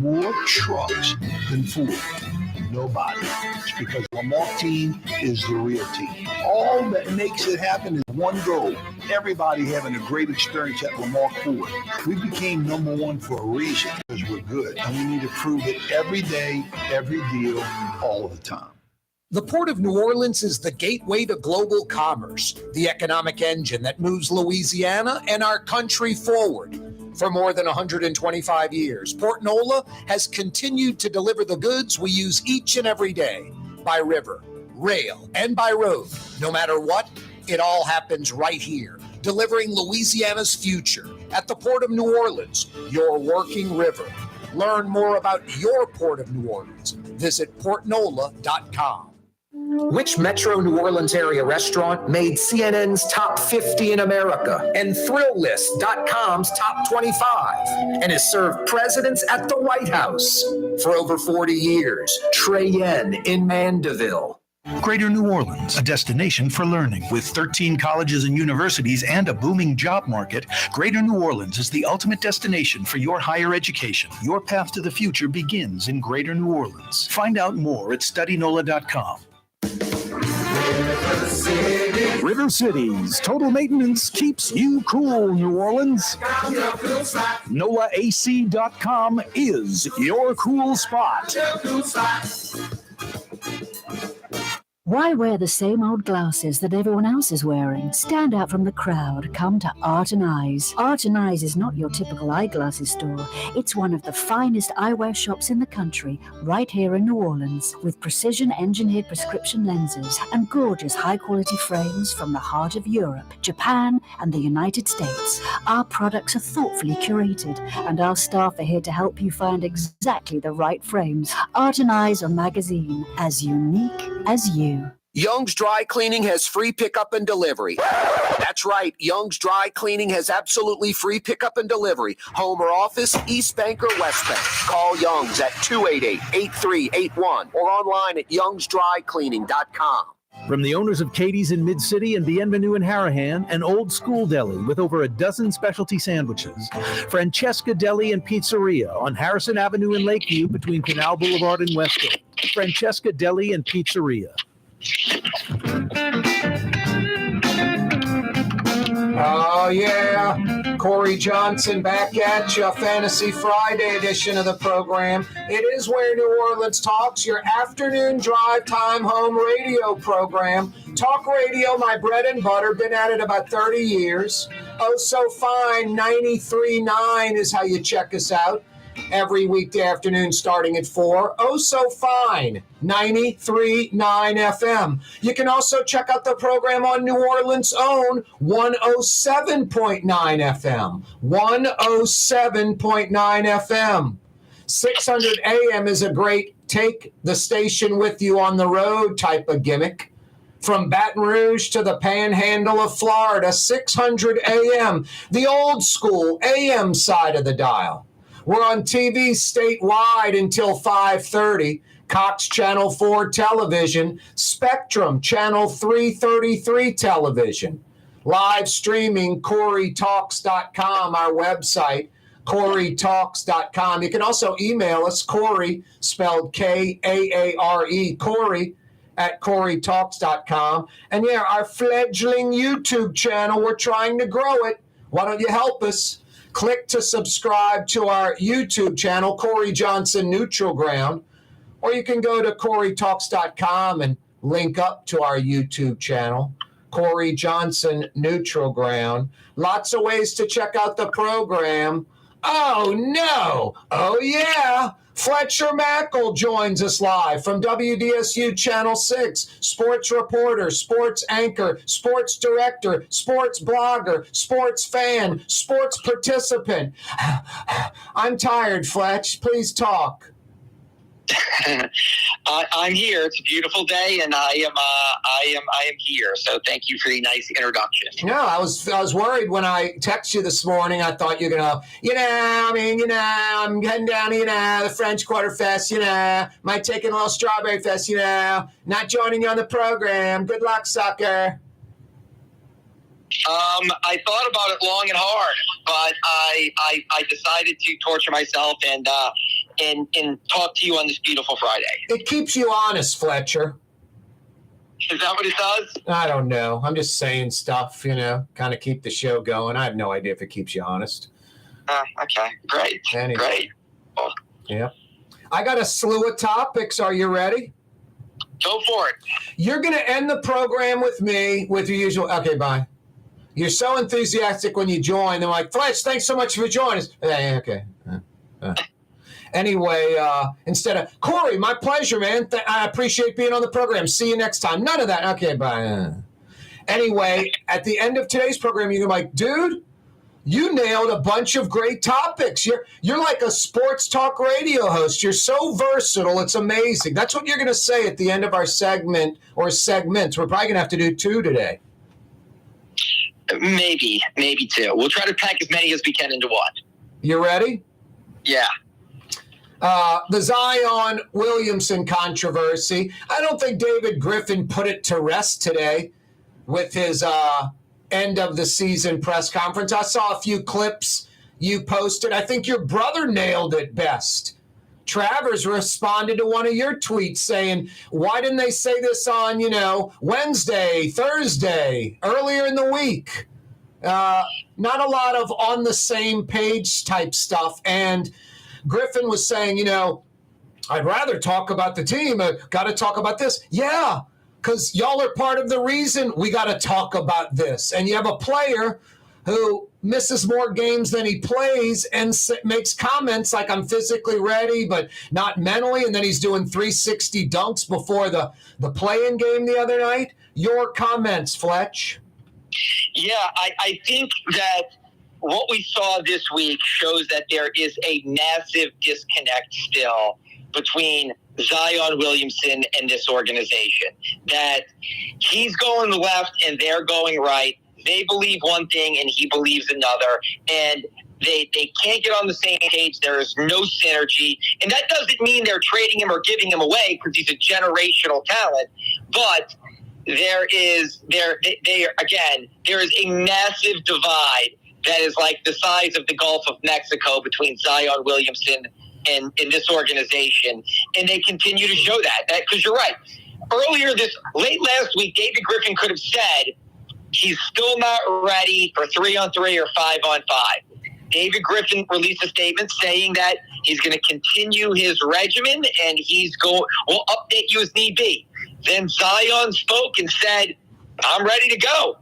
more trucks than Ford. Nobody. It's because Lamar team is the real team. All that makes it happen is one goal. Everybody having a great experience at Lamar Ford. We became number one for a reason, because we're good. And we need to prove it every day, every deal, all the time. The Port of New Orleans is the gateway to global commerce, the economic engine that moves Louisiana and our country forward. For more than 125 years, Port Nola has continued to deliver the goods we use each and every day, by river, rail, and by road. No matter what, it all happens right here, delivering Louisiana's future at the Port of New Orleans, your working river. Learn more about your Port of New Orleans. Visit portnola.com. Which Metro New Orleans area restaurant made CNN's top 50 in America and ThrillList.com's top 25 and has served presidents at the White House for over 40 years? Trey Yen in Mandeville. Greater New Orleans, a destination for learning. With 13 colleges and universities and a booming job market, Greater New Orleans is the ultimate destination for your higher education. Your path to the future begins in Greater New Orleans. Find out more at studynola.com. River Cities Total Maintenance keeps you cool, New Orleans. NOLAAC.com is your cool spot. Why wear the same old glasses that everyone else is wearing? Stand out from the crowd. Come to Art and Eyes. Art and Eyes is not your typical eyeglasses store. It's one of the finest eyewear shops in the country, right here in New Orleans, with precision-engineered prescription lenses and gorgeous high-quality frames from the heart of Europe, Japan, and the United States. Our products are thoughtfully curated, and our staff are here to help you find exactly the right frames. Art and Eyes, a magazine as unique as you. Young's Dry Cleaning has free pickup and delivery. That's right. Young's Dry Cleaning has absolutely free pickup and delivery. Home or office, East Bank or West Bank. Call Young's at 288-8381 or online at youngsdrycleaning.com. From the owners of Katie's in Mid-City and Bienvenue in Harahan, an old school deli with over a dozen specialty sandwiches. Francesca Deli and Pizzeria on Harrison Avenue in Lakeview between Canal Boulevard and Westgate. Francesca Deli and Pizzeria. Oh, yeah. Corey Johnson back at you. Fantasy Friday edition of the program. It is Where New Orleans Talks, your afternoon drive time home radio program. Talk radio, my bread and butter. Been at it about 30 years. Oh, so fine. 93.9 is how you check us out. Every weekday afternoon starting at 4. Oh, so fine. 93.9 FM. You can also check out the program on New Orleans' own 107.9 FM. 107.9 FM. 600 AM is a great take the station with you on the road type of gimmick. From Baton Rouge to the panhandle of Florida, 600 AM, the old school AM side of the dial. We're on TV statewide until 5:30. Cox Channel 4 television, Spectrum Channel 333 television. Live streaming, CoreyTalks.com, our website, CoreyTalks.com. You can also email us, Corey, spelled Kaare, Corey, at CoreyTalks.com. And yeah, our fledgling YouTube channel, we're trying to grow it. Why don't you help us? Click to subscribe to our YouTube channel, Corey Johnson Neutral Ground, or you can go to CoreyTalks.com and link up to our YouTube channel, Corey Johnson Neutral Ground. Lots of ways to check out the program. Oh, no. Oh, yeah. Fletcher Mackel joins us live from WDSU Channel 6. Sports reporter, sports anchor, sports director, sports blogger, sports fan, sports participant. I'm tired, Fletch. Please talk. I'm here. It's a beautiful day, and I am here. So thank you for the nice introduction. No, I was worried when I texted you this morning. I thought you're gonna, I'm heading down, the French Quarter Fest, might take in a little Strawberry Fest, not joining you on the program. Good luck, sucker. I thought about it long and hard, but I decided to torture myself and talk to you on this beautiful Friday. It keeps you honest, Fletcher. Is that what it does? I don't know. I'm just saying stuff, kind of keep the show going. I have no idea if it keeps you honest. Okay, great. Anyway. Great. Well, yeah. I got a slew of topics. Are you ready? Go for it. You're going to end the program with me with your usual. Okay, bye. You're so enthusiastic when you join. They're like, Fletch, thanks so much for joining us. Okay. Anyway, instead of, Corey, my pleasure, man. I appreciate being on the program. See you next time. None of that. Okay, bye. Anyway, at the end of today's program, you're like, dude, you nailed a bunch of great topics. You're like a sports talk radio host. You're so versatile. It's amazing. That's what you're going to say at the end of our segment or segments. We're probably going to have to do 2 today. Maybe 2. We'll try to pack as many as we can into one. You ready? Yeah. The Zion Williamson controversy. I don't think David Griffin put it to rest today with his end of the season press conference. I saw a few clips you posted. I think your brother nailed it best. Travers responded to one of your tweets saying, why didn't they say this on, Wednesday, Thursday, earlier in the week? Not a lot of on the same page type stuff. And Griffin was saying, I'd rather talk about the team. Got to talk about this. Yeah, because y'all are part of the reason we got to talk about this. And you have a player who misses more games than he plays and makes comments like, I'm physically ready, but not mentally. And then he's doing 360 dunks before the play-in game the other night. Your comments, Fletch. Yeah, I think that what we saw this week shows that there is a massive disconnect still between Zion Williamson and this organization. That he's going left and they're going right. They believe one thing and he believes another. And they can't get on the same page. There is no synergy. And that doesn't mean they're trading him or giving him away because he's a generational talent. But there is a massive divide that is like the size of the Gulf of Mexico between Zion Williamson and this organization. And they continue to show that because you're right. Late last week, David Griffin could have said he's still not ready for 3-on-3 or 5-on-5. David Griffin released a statement saying that he's going to continue his regimen and we'll update you as need be. Then Zion spoke and said, I'm ready to go.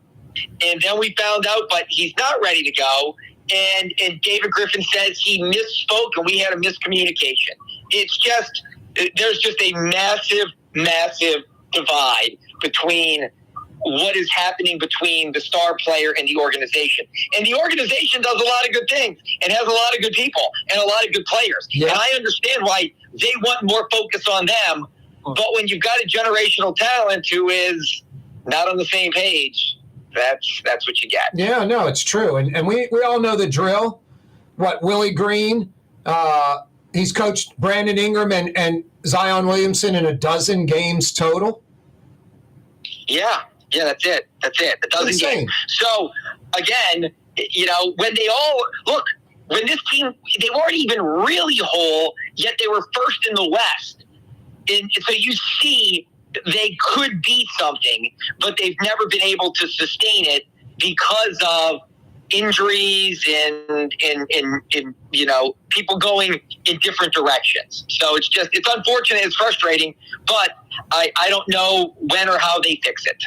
And then we found out, but he's not ready to go. And David Griffin says he misspoke and we had a miscommunication. There's just a massive, massive divide between what is happening between the star player and the organization. And the organization does a lot of good things and has a lot of good people and a lot of good players. Yeah. And I understand why they want more focus on them. But when you've got a generational talent who is not on the same page, that's what you get. Yeah, no, it's true. And we all know the drill. Willie Green, he's coached Brandon Ingram and Zion Williamson in 12 games total. Yeah, that's it. A dozen games. So, again, when this team, they weren't even really whole, yet they were first in the West. And so you see they could be something, but they've never been able to sustain it because of injuries and people going in different directions. So it's unfortunate, it's frustrating, but I don't know when or how they fix it.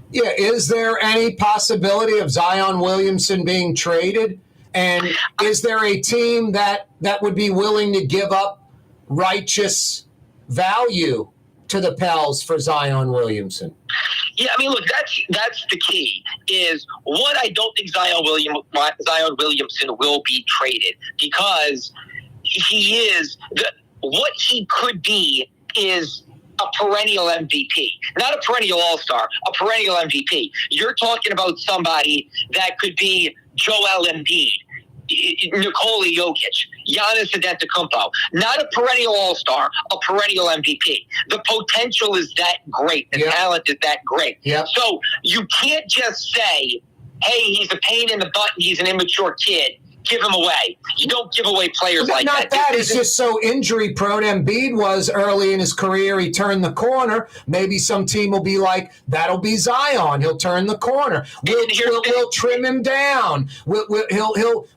Yeah, is there any possibility of Zion Williamson being traded? And is there a team that would be willing to give up righteous value to the Pels for Zion Williamson? Yeah, I mean, look, that's the key. Is what I don't think Zion Williamson will be traded because he is what he could be is a perennial MVP, not a perennial all-star, a perennial MVP. You're talking about somebody that could be Joel Embiid, Nikola Jokic, Giannis Antetokounmpo, not a perennial all-star, a perennial MVP. The potential is that great. The talent is that great. Yep. So you can't just say hey, he's a pain in the butt and he's an immature kid. Give him away. You don't give away players like that. Not that. He's just so injury prone. Embiid was early in his career. He turned the corner. Maybe some team will be like, that'll be Zion. He'll turn the corner. We'll trim him down. He'll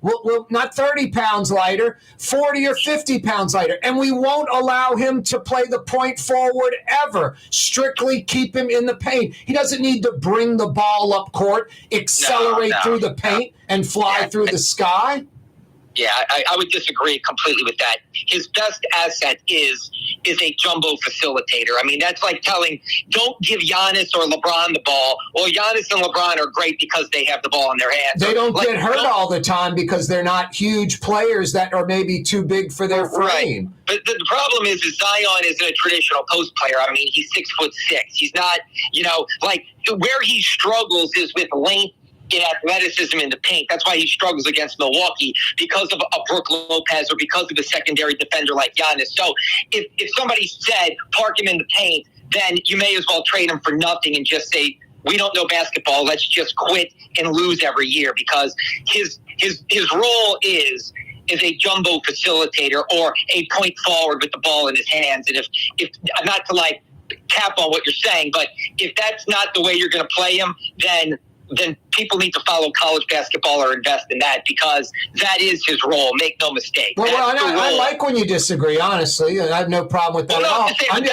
not 30 pounds lighter, 40 or 50 pounds lighter. And we won't allow him to play the point forward ever. Strictly keep him in the paint. He doesn't need to bring the ball up court, accelerate through the paint, and fly through the sky. Yeah, I would disagree completely with that. His best asset is a jumbo facilitator. I mean, that's like telling, don't give Giannis or LeBron the ball. Well, Giannis and LeBron are great because they have the ball in their hands. They don't get hurt all the time because they're not huge players that are maybe too big for their frame. Right. But the problem is Zion isn't a traditional post player. I mean, he's 6'6". He's not, like where he struggles is with length in athleticism in the paint. That's why he struggles against Milwaukee, because of a Brook Lopez or because of a secondary defender like Giannis. So if somebody said park him in the paint, then you may as well trade him for nothing and just say, we don't know basketball. Let's just quit and lose every year, because his role is a jumbo facilitator or a point forward with the ball in his hands. And if not to like cap on what you're saying, but if that's not the way you're going to play him, then people need to follow college basketball or invest in that, because that is his role. Make no mistake. Well, I like when you disagree, honestly. I have no problem with that at all.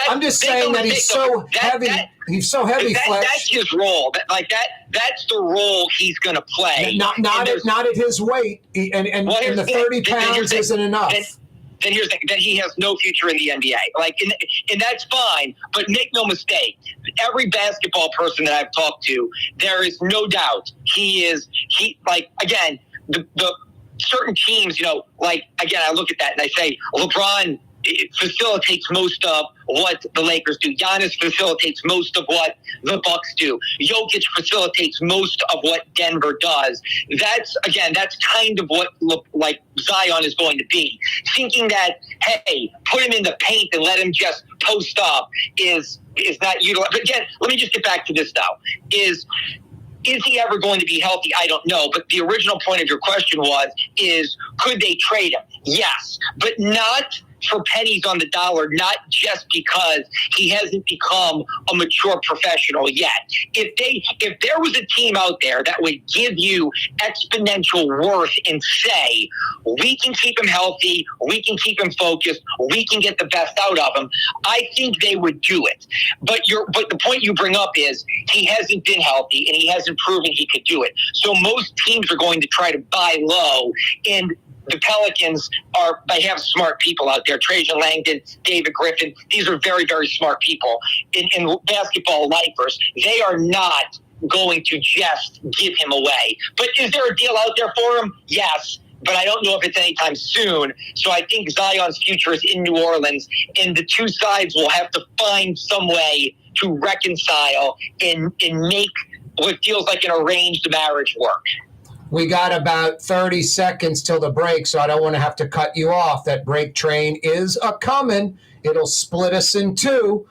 I'm just saying that he's so heavy. He's so heavy flesh. That's his role. That's the role he's going to play. Not at his weight. And the 30 pounds isn't enough. Then here's the thing, that he has no future in the NBA. And that's fine, but make no mistake, every basketball person that I've talked to, there is no doubt the certain teams, I look at that and I say, LeBron facilitates most of what the Lakers do. Giannis facilitates most of what the Bucks do. Jokic facilitates most of what Denver does. That's kind of what Zion is going to be. Thinking that, hey, put him in the paint and let him just post up is not utilized. But again, let me just get back to this though. Is he ever going to be healthy? I don't know. But the original point of your question is could they trade him? Yes, but not for pennies on the dollar, not just because he hasn't become a mature professional yet. If there was a team out there that would give you exponential worth and say, we can keep him healthy, we can keep him focused, we can get the best out of him, I think they would do it. But the point you bring up is he hasn't been healthy and he hasn't proven he could do it. So most teams are going to try to buy low, and the Pelicans they have smart people out there. Trajan Langdon, David Griffin. These are very, very smart people in basketball lifers. They are not going to just give him away. But is there a deal out there for him? Yes. But I don't know if it's anytime soon. So I think Zion's future is in New Orleans, and the two sides will have to find some way to reconcile and make what feels like an arranged marriage work. We got about 30 seconds till the break, so I don't want to have to cut you off. That break train is a-coming. It'll split us in two.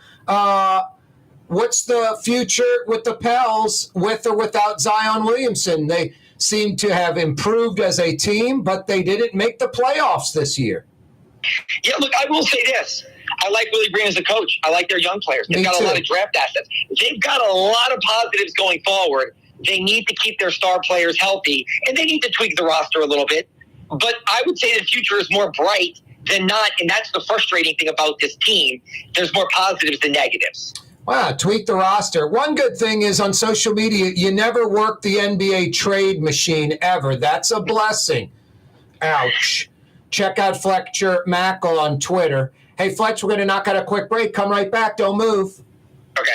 What's the future with the Pels, with or without Zion Williamson? They seem to have improved as a team, but they didn't make the playoffs this year. Yeah, look, I will say this. I like Willie Green as a coach. I like their young players. They've got a lot of draft assets. They've got a lot of positives going forward. They need to keep their star players healthy, and they need to tweak the roster a little bit. But I would say the future is more bright than not, and that's the frustrating thing about this team. There's more positives than negatives. Wow, tweak the roster. One good thing is on social media, you never work the NBA trade machine ever. That's a blessing. Ouch. Check out Fletcher Mackle on Twitter. Hey, Fletch, we're going to knock out a quick break. Come right back. Don't move. Okay.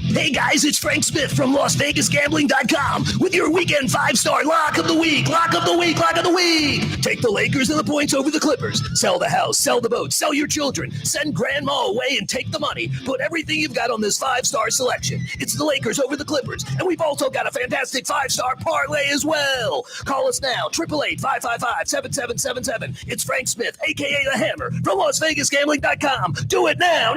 Hey guys, it's Frank Smith from LasVegasGambling.com with your weekend 5-star lock of the week. Lock of the week. Take the Lakers and the points over the Clippers. Sell the house, sell the boat, sell your children. Send grandma away and take the money. Put everything you've got on this 5-star selection. It's the Lakers over the Clippers. And we've also got a fantastic 5-star parlay as well. Call us now, 888-555-7777. It's Frank Smith, a.k.a. The Hammer, from LasVegasGambling.com. Do it now.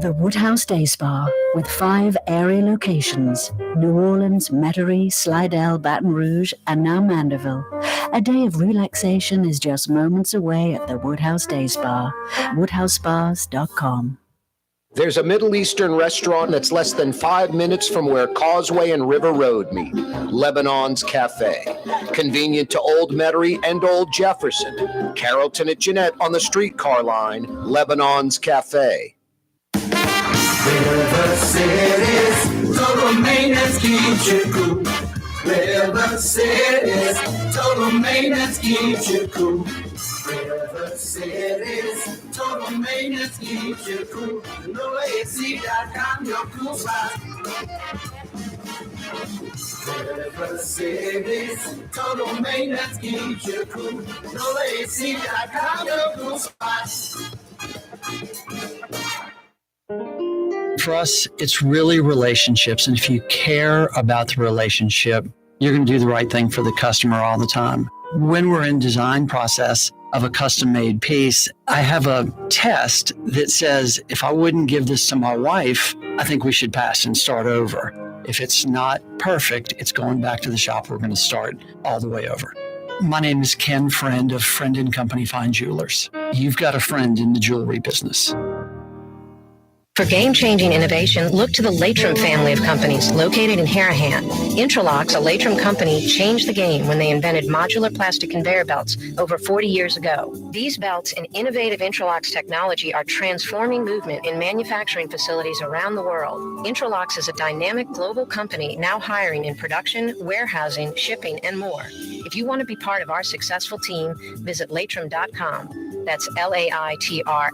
The Woodhouse Day Spa, with 5 area locations: New Orleans, Metairie, Slidell, Baton Rouge, and now Mandeville. A day of relaxation is just moments away at the Woodhouse Day Spa. WoodhouseSpas.com. There's a Middle Eastern restaurant that's less than 5 minutes from where Causeway and River Road meet, Lebanon's Cafe. Convenient to Old Metairie and Old Jefferson. Carrollton at Jeanette on the streetcar line, Lebanon's Cafe. River City's total maintenance keeps you cool. River City's total maintenance keeps you cool. River City's total maintenance keeps you cool. NoAC.com, your cool spot. River City's total maintenance keeps you cool. NoAC.com, your cool spot. For us, it's really relationships. And if you care about the relationship, you're going to do the right thing for the customer all the time. When we're in design process of a custom-made piece, I have a test that says, if I wouldn't give this to my wife, I think we should pass and start over. If it's not perfect, it's going back to the shop. We're going to start all the way over. My name is Ken Friend of Friend & Company Fine Jewelers. You've got a friend in the jewelry business. For game-changing innovation, look to the Latrim family of companies located in Harahan. Interlocks, a Latrim company, changed the game when they invented modular plastic conveyor belts over 40 years ago. These belts and innovative Interlocks technology are transforming movement in manufacturing facilities around the world. Interlocks is a dynamic global company now hiring in production, warehousing, shipping, and more. If you want to be part of our successful team, visit Latrim.com. That's LAITRAM.com.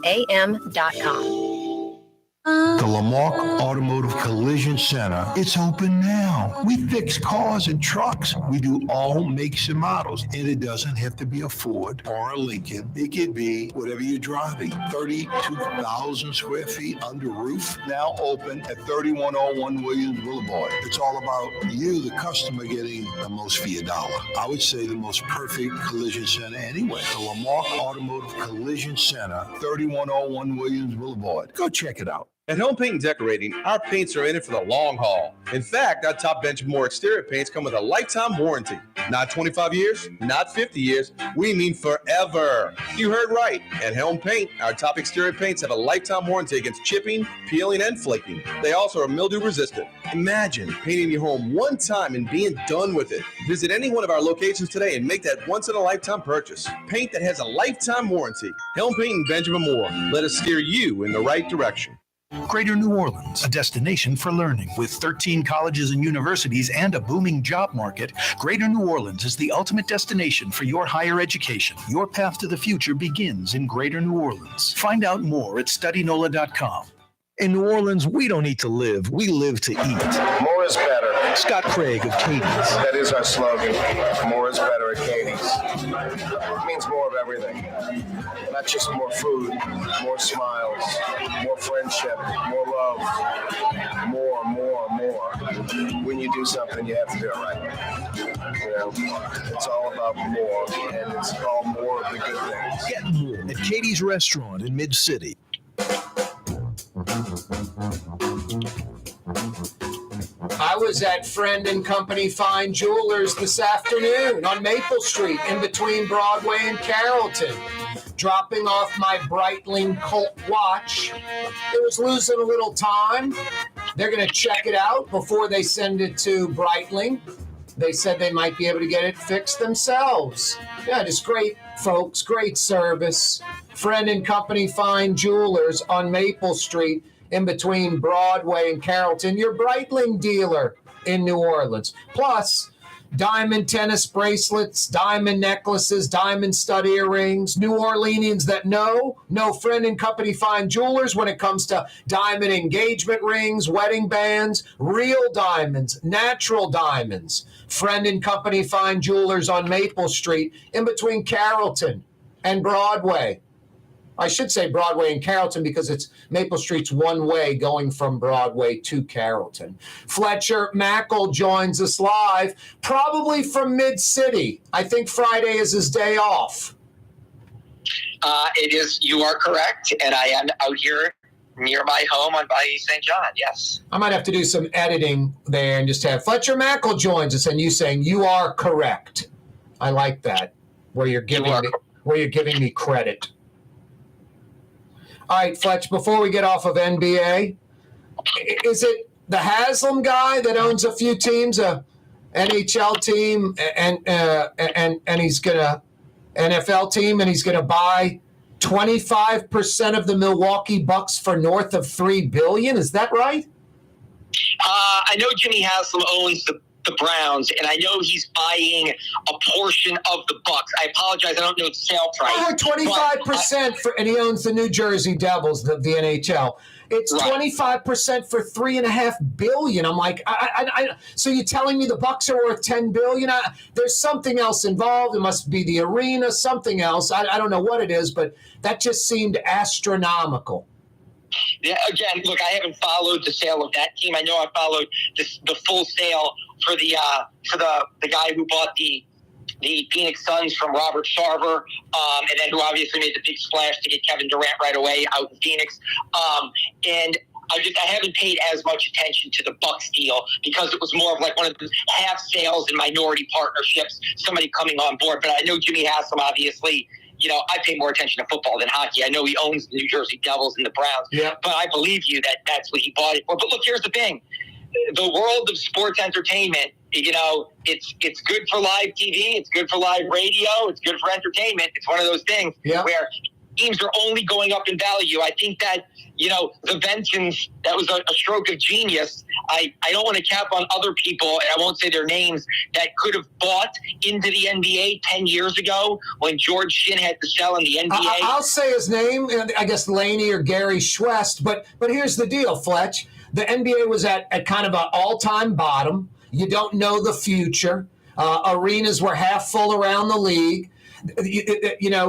The Lamarck Automotive Collision Center, it's open now. We fix cars and trucks. We do all makes and models. And it doesn't have to be a Ford or a Lincoln. It could be whatever you're driving. 32,000 square feet under roof, now open at 3101 Williams Boulevard. It's all about you, the customer, getting the most for your dollar. I would say the most perfect collision center anyway. The Lamarck Automotive Collision Center, 3101 Williams Boulevard. Go check it out. At Home Paint and Decorating, our paints are in it for the long haul. In fact, our top Benchmore exterior paints come with a lifetime warranty. Not 25 years, not 50 years, we mean forever. You heard right. At Helm Paint, our top exterior paints have a lifetime warranty against chipping, peeling, and flaking. They also are mildew resistant. Imagine painting your home one time and being done with it. Visit any one of our locations today and make that once-in-a-lifetime purchase. Paint that has a lifetime warranty. Helm Paint and Benjamin Moore. Let us steer you in the right direction. Greater New Orleans, a destination for learning. With 13 colleges and universities and a booming job market, Greater New Orleans is the ultimate destination for your higher education. Your path to the future begins in Greater New Orleans. Find out more at studynola.com. In New Orleans, we don't eat to live, we live to eat. More is better. Scott Craig of Katie's. That is our slogan. More is better at Katie's. It means more of everything. Not just more food, more smiles, more friendship, more love, more. When you do something, you have to do it right. You know, it's all about more, and it's all more of the good things. Get more at Katie's Restaurant in Mid-City. I was at Friend and Company Fine Jewelers this afternoon on Maple Street in between Broadway and Carrollton, dropping off my Breitling Colt watch. It was losing a little time. They're going to check it out before they send it to Breitling. They said they might be able to get it fixed themselves. Yeah, just great folks, great service. Friend and Company Fine Jewelers on Maple Street in between Broadway and Carrollton, your Breitling dealer in New Orleans. Plus, diamond tennis bracelets, diamond necklaces, diamond stud earrings. New Orleanians that know Friend and Company Fine Jewelers when it comes to diamond engagement rings, wedding bands, real diamonds, natural diamonds. Friend and Company Fine Jewelers on Maple Street in between Carrollton and Broadway. I should say Broadway and Carrollton because it's Maple Street's one way going from Broadway to Carrollton. Fletcher Mackel joins us live, probably from Mid-City. I think Friday is his day off. It is. You are correct, and I am out here near my home on Bayou St. John, yes. I might have to do some editing there and just have Fletcher Mackel joins us and you saying you are correct. I like that, where you're giving me credit. All right, Fletch, before we get off of NBA, is it the Haslam guy that owns a few teams, a NHL team, and he's gonna NFL team, and he's gonna buy 25% of the Milwaukee Bucks for north of $3 billion? Is that right? I know Jimmy Haslam owns the Browns, and I know he's buying a portion of the Bucks. I apologize, I don't know the sale price. 25% and he owns the New Jersey Devils, the NHL. It's 25% for $3.5 billion. I'm like, so you're telling me the Bucks are worth $10 billion? There's something else involved. It must be the arena, something else. I don't know what it is, but that just seemed astronomical. Yeah, again, look, I haven't followed the sale of that team. I know I followed the full sale for the guy who bought the Phoenix Suns from Robert Sarver, and then who obviously made the big splash to get Kevin Durant right away out in Phoenix. And I haven't paid as much attention to the Bucks deal because it was more of like one of the half sales and minority partnerships, somebody coming on board. But I know Jimmy Haslam, obviously, I pay more attention to football than hockey. I know he owns the New Jersey Devils and the Browns, but I believe you that that's what he bought it for. But look, here's the thing. The world of sports entertainment, it's good for live TV. It's good for live radio. It's good for entertainment. It's one of those things where teams are only going up in value. I think that, the Bensons, that was a stroke of genius. I don't want to cap on other people, and I won't say their names, that could have bought into the NBA 10 years ago when George Shinn had to sell in the NBA. I'll say his name, I guess Laney or Gary Schwest, but here's the deal, Fletch. The NBA was at kind of an all-time bottom. You don't know the future. Arenas were half full around the league.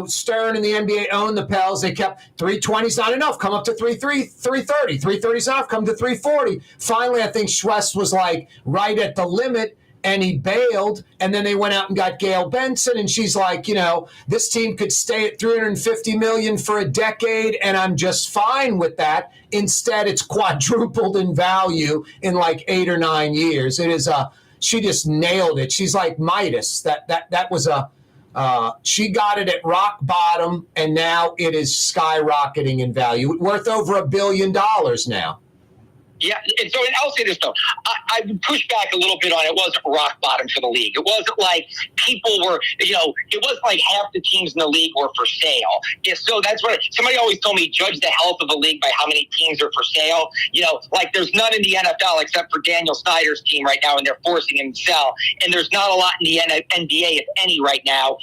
Stern and the NBA owned the Pels. They kept 320's not enough. Come up to 330. 330's enough. Come to 340. Finally, I think Schwest was like right at the limit, and he bailed. And then they went out and got Gail Benson, and she's like, this team could stay at $350 million for a decade, and I'm just fine with that. Instead, it's quadrupled in value in like 8 or 9 years. It is she just nailed it. She's like Midas. That was she got it at rock bottom, and now it is skyrocketing in value, worth over $1 billion now. Yeah, and so I'll say this, though. I would push back a little bit on it. It wasn't rock bottom for the league. It wasn't like people were, it wasn't like half the teams in the league were for sale. Yeah, so that's what somebody always told me, judge the health of a league by how many teams are for sale. Like there's none in the NFL except for Daniel Snyder's team right now, and they're forcing him to sell. And there's not a lot in the NBA, if any, right now,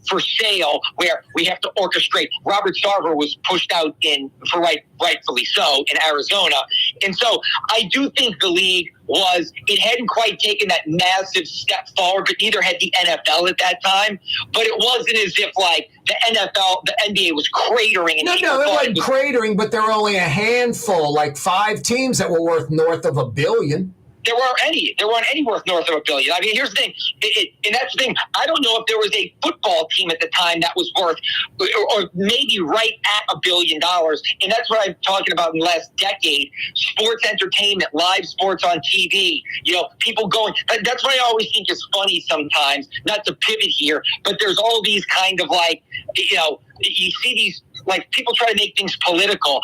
for sale, where we have to orchestrate. Robert Sarver was pushed out rightfully so, in Arizona. And so I do think the league it hadn't quite taken that massive step forward, but neither had the NFL at that time. But it wasn't as if like the NBA was cratering. No, it wasn't cratering, but there were only a handful, like 5 teams that were worth north of $1 billion. There weren't any worth north of $1 billion. I mean, here's the thing, and that's the thing. I don't know if there was a football team at the time that was worth, or maybe right at $1 billion. And that's what I'm talking about in the last decade. Sports entertainment, live sports on TV. People going. That's what I always think is funny sometimes. Not to pivot here, but there's all these kind of like, you see these. Like people try to make things political.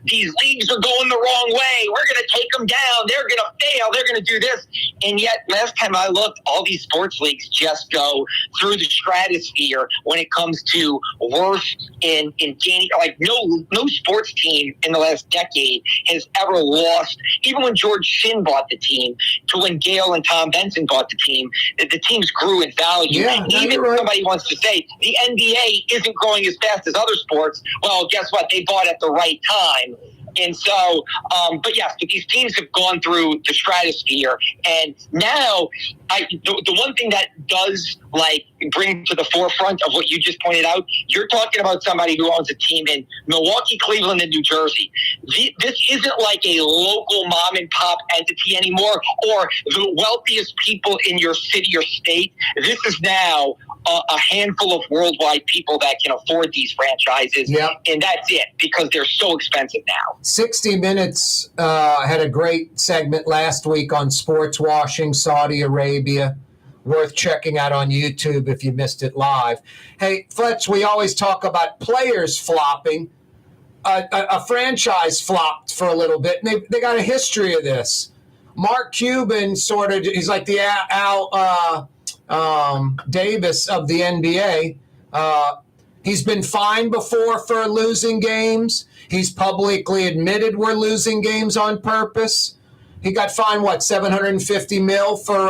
These leagues are going the wrong way. We're going to take them down. They're going to fail. They're going to do this. And yet, last time I looked, all these sports leagues just go through the stratosphere when it comes to worth in gaining. Like no sports team in the last decade has ever lost. Even when George Shinn bought the team, to when Gail and Tom Benson bought the team, the teams grew in value. Yeah, even if somebody wants to say the NBA isn't growing as fast as other sports, well, guess what? They bought at the right time. And so, but yes, but these teams have gone through the stratosphere. And now, the one thing that does bring to the forefront of what you just pointed out, you're talking about somebody who owns a team in Milwaukee, Cleveland, and New Jersey. This isn't like a local mom and pop entity anymore, or the wealthiest people in your city or state. This is now a handful of worldwide people that can afford these franchises, and that's it, because they're so expensive now. 60 Minutes had a great segment last week on sports washing, Saudi Arabia. Worth checking out on YouTube if you missed it live. Hey, Fletch, we always talk about players flopping. A franchise flopped for a little bit, and they got a history of this. Mark Cuban he's like the Al Davis of the NBA. He's been fined before for losing games. He's publicly admitted we're losing games on purpose. He got fined, $750 million for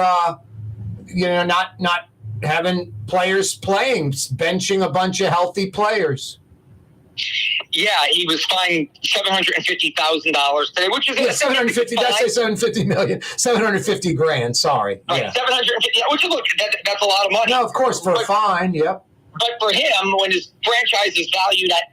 not having players playing, benching a bunch of healthy players. Yeah, he was fined $750,000 today, which is $750. Did I say $750 million? $750,000. Sorry. Right, yeah. $750,000. Which is that's a lot of money. No, of course, for a fine. Yep. But for him, when his franchise is valued at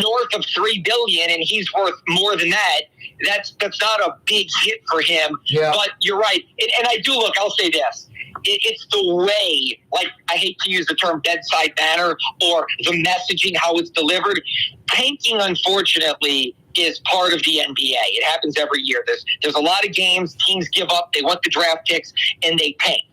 north of $3 billion and he's worth more than that, that's not a big hit for him. Yeah. But you're right, and I do look. I'll say this. It's the way, like, I hate to use the term bedside manner or the messaging, how it's delivered. Tanking, unfortunately, is part of the NBA. It happens every year. There's a lot of games, teams give up, they want the draft picks, and they tank.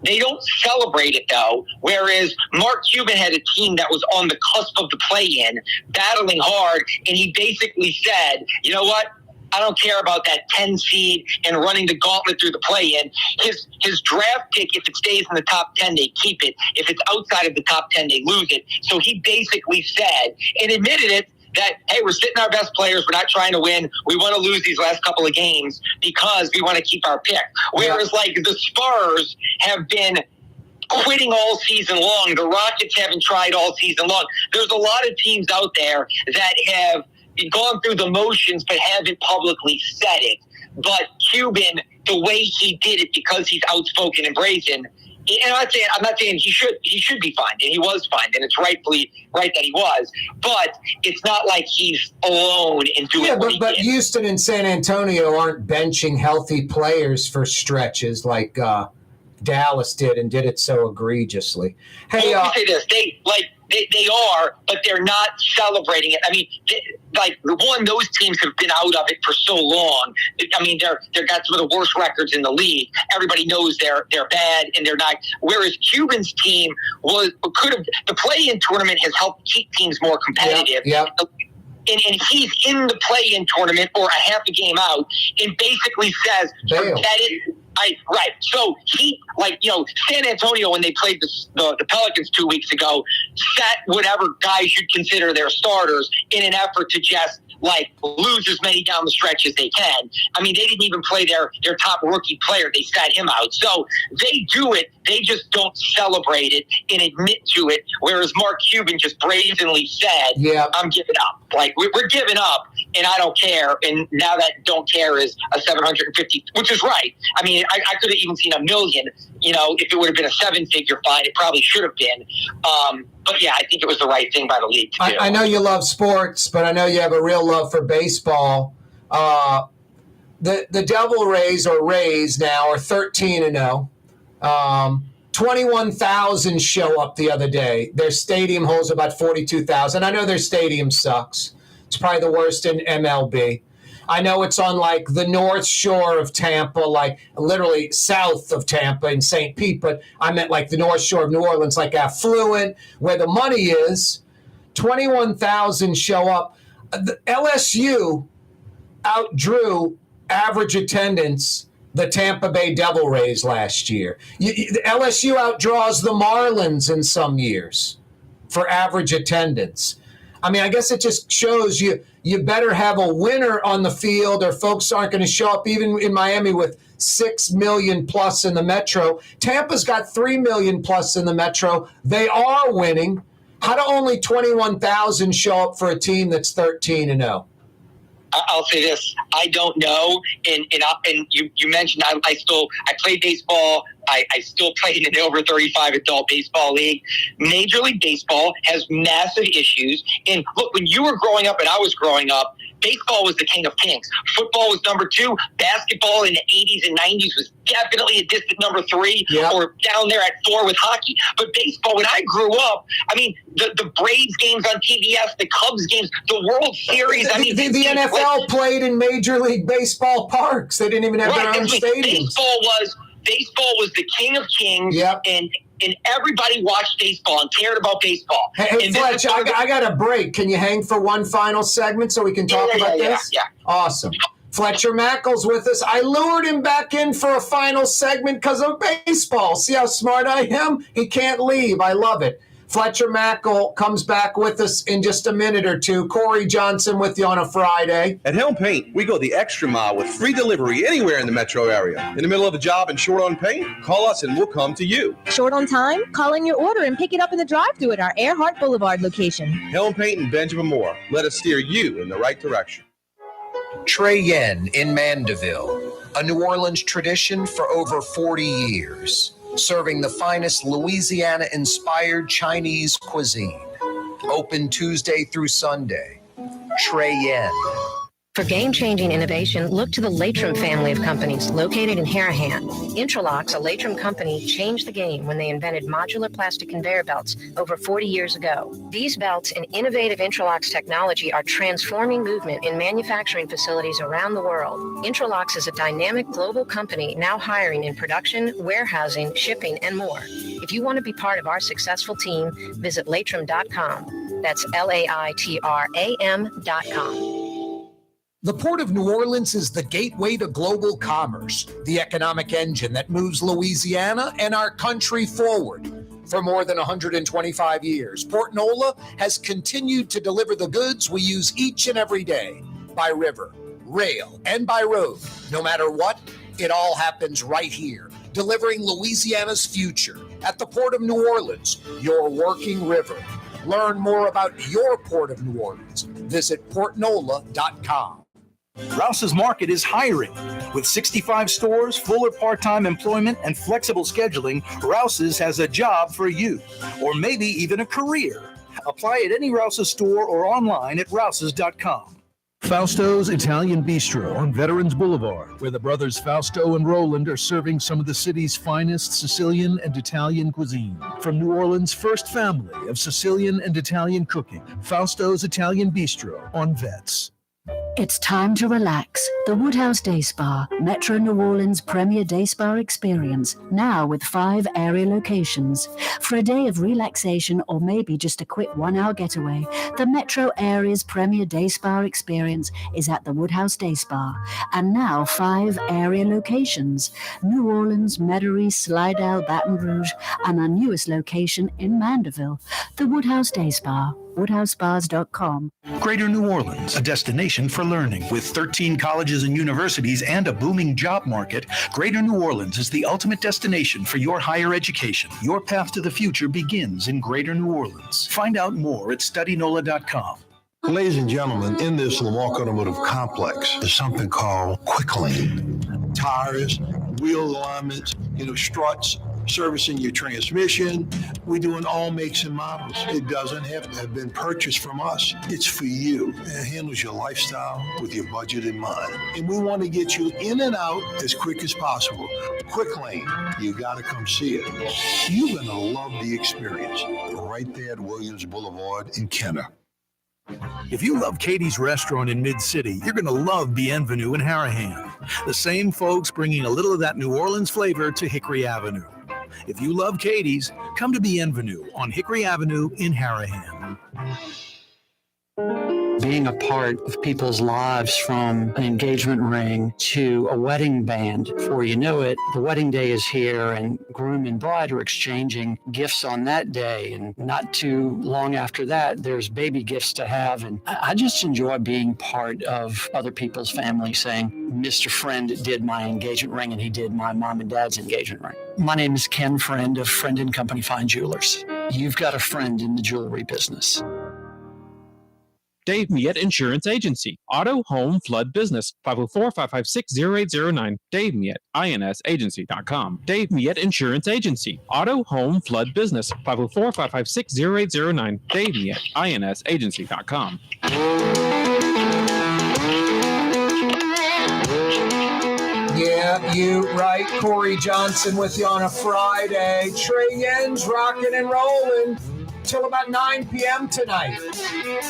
They don't celebrate it, though, whereas Mark Cuban had a team that was on the cusp of the play-in, battling hard, and he basically said, you know what? I don't care about that 10 seed and running the gauntlet through the play-in. His draft pick, if it stays in the top 10, they keep it. If it's outside of the top 10, they lose it. So he basically said and admitted it that, hey, we're sitting our best players. We're not trying to win. We want to lose these last couple of games because we want to keep our pick. Whereas, like, the Spurs have been quitting all season long. The Rockets haven't tried all season long. There's a lot of teams out there that have gone through the motions but haven't publicly said it. But Cuban, the way he did it, because he's outspoken and brazen, and I'm not saying he should be fined, and he was fined, and it's rightfully right that he was. But it's not like he's alone in doing what he but did. Houston and San Antonio aren't benching healthy players for stretches like Dallas did, and did it so egregiously. Hey, let me say this: they are, but they're not celebrating it. I mean, those teams have been out of it for so long. I mean, they've got some of the worst records in the league. Everybody knows they're bad and they're not. Whereas Cuban's team the play-in tournament has helped keep teams more competitive. Yep. And he's in the play-in tournament or a half a game out and basically says, forget it. Right. So San Antonio, when they played the Pelicans 2 weeks ago, sat whatever guys you'd consider their starters in an effort to just lose as many down the stretch as they can. I mean, they didn't even play their top rookie player. They sat him out. So they do it. They just don't celebrate it and admit to it. Whereas Mark Cuban just brazenly said, I'm giving up. We're giving up and I don't care. And now that don't care is a 750, which is right. I mean, I could have even seen $1 million, if it would have been a 7-figure fine. It probably should have been. But yeah, I think it was the right thing by the league to do. I know you love sports, but I know you have a real love for baseball. The Devil Rays now are 13-0. 21,000 show up the other day. Their stadium holds about 42,000. I know their stadium sucks. It's probably the worst in MLB. I know it's on the North Shore of Tampa, literally south of Tampa in St. Pete, but I meant the North Shore of New Orleans, affluent, where the money is. 21,000 show up. The LSU outdrew average attendance the Tampa Bay Devil Rays last year. The LSU outdraws the Marlins in some years for average attendance. I mean, I guess it just shows you better have a winner on the field or folks aren't going to show up, even in Miami with 6 million plus in the Metro. Tampa's got 3 million plus in the Metro. They are winning. How do only 21,000 show up for a team that's 13-0? I'll say this: I don't know, and you mentioned I played baseball. I still play in an over 35 adult baseball league. Major League Baseball has massive issues. And look, when you were growing up and I was growing up, baseball was the king of kings. Football was number 2. Basketball in the 80s and 90s was definitely a distant number 3, or down there at 4 with hockey. But baseball, when I grew up, I mean, the Braves games on TBS, the Cubs games, the World Series. The NFL played in Major League Baseball parks. They didn't even have their own stadiums. Baseball was the king of kings, and everybody watched baseball and cared about baseball. Hey Fletch, I got a break. Can you hang for one final segment so we can talk about this? Yeah. Awesome. Fletcher Mackel's with us. I lured him back in for a final segment because of baseball. See how smart I am? He can't leave. I love it. Fletcher Mackel comes back with us in just a minute or two. Corey Johnson with you on a Friday. At Helm Paint, we go the extra mile with free delivery anywhere in the metro area. In the middle of a job and short on paint? Call us and we'll come to you. Short on time? Call in your order and pick it up in the drive-thru at our Earhart Boulevard location. Helm Paint and Benjamin Moore. Let us steer you in the right direction. Trey Yen in Mandeville, a New Orleans tradition for over 40 years. Serving the finest Louisiana-inspired Chinese cuisine. Open Tuesday through Sunday. Trey Yen. For game-changing innovation, look to the Latrim family of companies located in Harahan. Intralox, a Latrim company, changed the game when they invented modular plastic conveyor belts over 40 years ago. These belts and innovative Intralox technology are transforming movement in manufacturing facilities around the world. Intralox is a dynamic global company now hiring in production, warehousing, shipping, and more. If you want to be part of our successful team, visit Latrim.com. That's LAITRAM.com. The Port of New Orleans is the gateway to global commerce, the economic engine that moves Louisiana and our country forward. For more than 125 years, Port Nola has continued to deliver the goods we use each and every day, by river, rail, and by road. No matter what, it all happens right here, delivering Louisiana's future at the Port of New Orleans, your working river. Learn more about your Port of New Orleans. Visit portnola.com. Rouse's Market is hiring. With 65 stores, full or part-time employment, and flexible scheduling, Rouse's has a job for you, or maybe even a career. Apply at any Rouse's store or online at rouses.com. Fausto's Italian Bistro on Veterans Boulevard, where the brothers Fausto and Roland are serving some of the city's finest Sicilian and Italian cuisine. From New Orleans' first family of Sicilian and Italian cooking, Fausto's Italian Bistro on Vets. It's time to relax. The Woodhouse Day Spa, Metro New Orleans' premier day spa experience, now with 5 area locations. For a day of relaxation or maybe just a quick 1-hour getaway, the Metro area's premier day spa experience is at the Woodhouse Day Spa. And now 5 area locations: New Orleans, Metairie, Slidell, Baton Rouge, and our newest location in Mandeville. The Woodhouse Day Spa, woodhousespas.com. Greater New Orleans, a destination for learning. With 13 colleges and universities and a booming job market, Greater New Orleans is the ultimate destination for your higher education. Your path to the future begins in Greater New Orleans. Find out more at studynola.com. Ladies and gentlemen, in this Lamarck Automotive Complex, there's something called Quick Lane. Tires, wheel alignments, struts, servicing your transmission. We're doing all makes and models. It doesn't have to have been purchased from us. It's for you. It handles your lifestyle with your budget in mind. And we want to get you in and out as quick as possible. Quick Lane, you got to come see it. You're going to love the experience. Right there at Williams Boulevard in Kenner. If you love Katie's Restaurant in Mid-City, you're going to love Bienvenue in Harahan. The same folks bringing a little of that New Orleans flavor to Hickory Avenue. If you love Katie's, come to Bienvenue on Hickory Avenue in Harahan. Being a part of people's lives, from an engagement ring to a wedding band. Before you know it, the wedding day is here and groom and bride are exchanging gifts on that day. And not too long after that, there's baby gifts to have. And I just enjoy being part of other people's family, saying, Mr. Friend did my engagement ring and he did my mom and dad's engagement ring. My name is Ken Friend of Friend & Company Fine Jewelers. You've got a friend in the jewelry business. Dave Miette Insurance Agency. Auto, home, flood, business. 504-556-0809. Dave Miette, INSagency.com. Dave Miette Insurance Agency. Auto, home, flood, business. 504-556-0809. Dave Miette, INSagency.com. Yeah, you right. Corey Johnson with you on a Friday. Trey Yen's rocking and rolling till about 9 p.m. tonight.